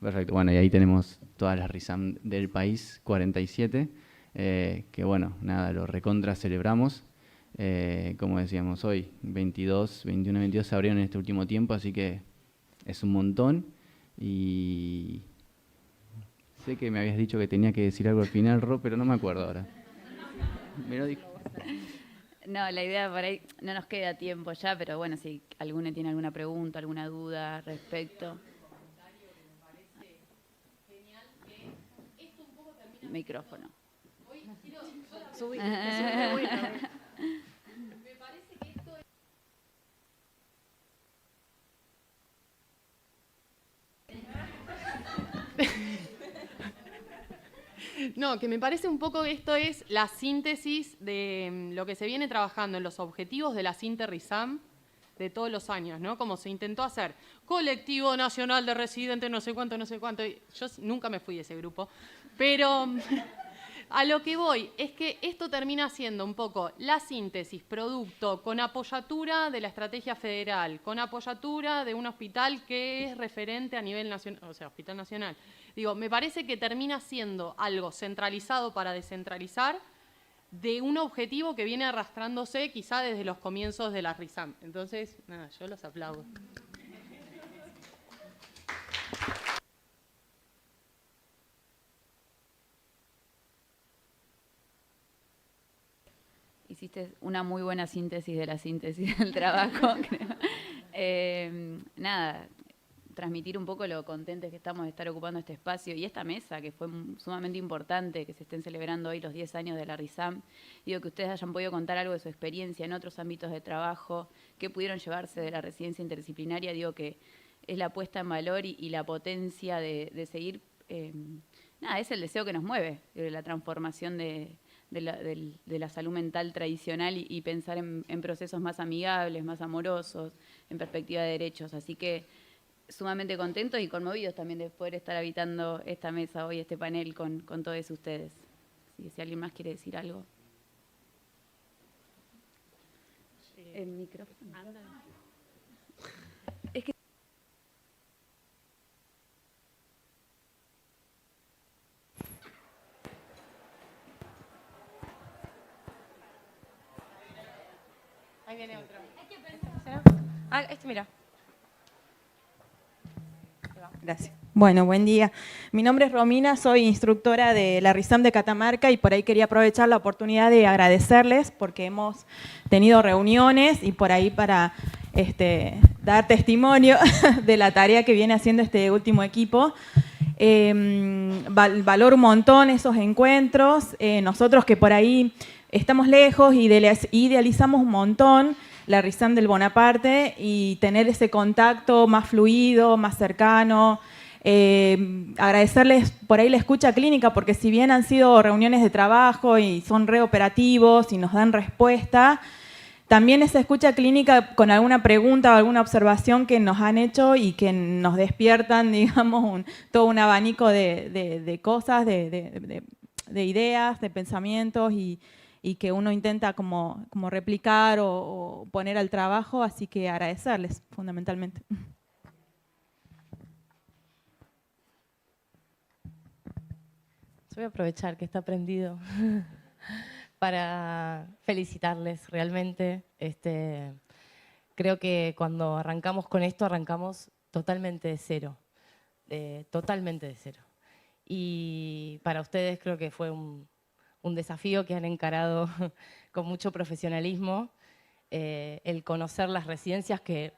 Perfecto, bueno, y ahí tenemos todas las RISAM del país, 47, que bueno, nada, lo recontra celebramos. Como decíamos hoy, 22, 21, 22 se abrieron en este último tiempo, así que es un montón. Y sé que me habías dicho que tenía que decir algo al final, Ro, pero no me acuerdo ahora. Me lo dijo. No, la idea por ahí, no nos queda tiempo ya, pero bueno, si alguno tiene alguna pregunta, alguna duda respecto. Micrófono. Subí, No, que me parece un poco que esto es la síntesis de lo que se viene trabajando en los objetivos de la Sinter-RISAM de todos los años, ¿no? Como se intentó hacer colectivo nacional de residentes, no sé cuánto. Yo nunca me fui de ese grupo, pero a lo que voy es que esto termina siendo un poco la síntesis, producto con apoyatura de la estrategia federal, con apoyatura de un hospital que es referente a nivel nacional, o sea, Hospital Nacional. Digo, me parece que termina siendo algo centralizado para descentralizar de un objetivo que viene arrastrándose quizá desde los comienzos de la RISAM. Entonces, nada, yo los aplaudo. Hiciste una muy buena síntesis de la síntesis del trabajo, creo. Nada, transmitir un poco lo contentes que estamos de estar ocupando este espacio y esta mesa, que fue sumamente importante, que se estén celebrando hoy los 10 años de la RISAM. Digo, que ustedes hayan podido contar algo de su experiencia en otros ámbitos de trabajo, que pudieron llevarse de la residencia interdisciplinaria. Digo que es la puesta en valor y la potencia de seguir. Nada, es el deseo que nos mueve, la transformación de la salud mental tradicional y pensar en procesos más amigables, más amorosos, en perspectiva de derechos. Así que sumamente contentos y conmovidos también de poder estar habitando esta mesa hoy, este panel con todos ustedes. Si alguien más quiere decir algo. El micrófono. Es que ahí viene otro. Mira. Gracias. Bueno, buen día. Mi nombre es Romina, soy instructora de la RISAM de Catamarca y por ahí quería aprovechar la oportunidad de agradecerles porque hemos tenido reuniones y por ahí para dar testimonio de la tarea que viene haciendo este último equipo. Valoro un montón esos encuentros. Nosotros que por ahí estamos lejos y idealizamos un montón la RISAM del Bonaparte y tener ese contacto más fluido, más cercano. Agradecerles por ahí la escucha clínica, porque si bien han sido reuniones de trabajo y son reoperativos y nos dan respuesta, también esa escucha clínica con alguna pregunta o alguna observación que nos han hecho y que nos despiertan, digamos, todo un abanico de cosas, de ideas, de pensamientos y que uno intenta como replicar o poner al trabajo, así que agradecerles fundamentalmente. Yo voy a aprovechar que está prendido para felicitarles realmente. Creo que cuando arrancamos con esto, arrancamos totalmente de cero. Totalmente de cero. Y para ustedes creo que fue un desafío que han encarado con mucho profesionalismo. El conocer las residencias, que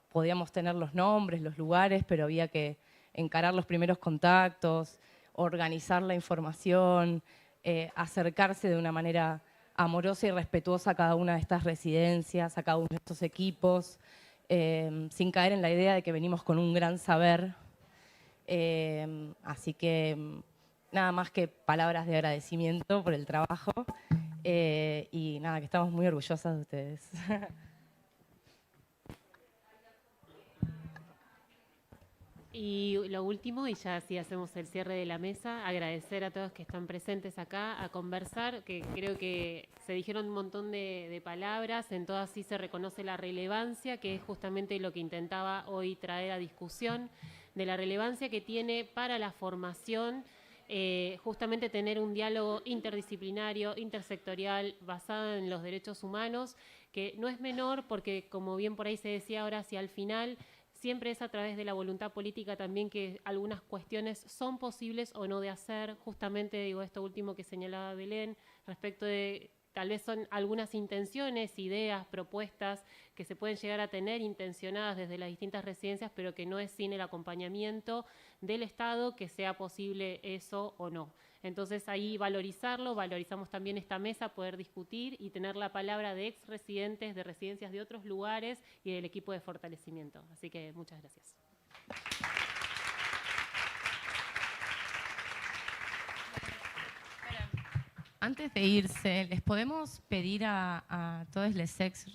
podíamos tener los nombres, los lugares, pero había que encarar los primeros contactos, organizar la información, acercarse de una manera amorosa y respetuosa a cada una de estas residencias, a cada uno de estos equipos, sin caer en la idea de que venimos con un gran saber. Así que nada más que palabras de agradecimiento por el trabajo y nada, que estamos muy orgullosas de ustedes. Y lo último, y ya así hacemos el cierre de la mesa, agradecer a todos que están presentes acá a conversar, que creo que se dijeron un montón de palabras, en todas sí se reconoce la relevancia, que es justamente lo que intentaba hoy traer a discusión, de la relevancia que tiene para la formación, justamente tener un diálogo interdisciplinario, intersectorial, basado en los derechos humanos, que no es menor porque, como bien por ahí se decía ahora, si al final siempre es a través de la voluntad política también que algunas cuestiones son posibles o no de hacer. Justamente digo esto último que señalaba Belén, respecto de tal vez son algunas intenciones, ideas, propuestas que se pueden llegar a tener intencionadas desde las distintas residencias, pero que no es sin el acompañamiento del Estado que sea posible eso o no. Entonces ahí valorizarlo, valorizamos también esta mesa, poder discutir y tener la palabra de ex residentes, de residencias de otros lugares y del equipo de fortalecimiento. Así que muchas gracias. Antes de irse, ¿les podemos pedir a todos los ex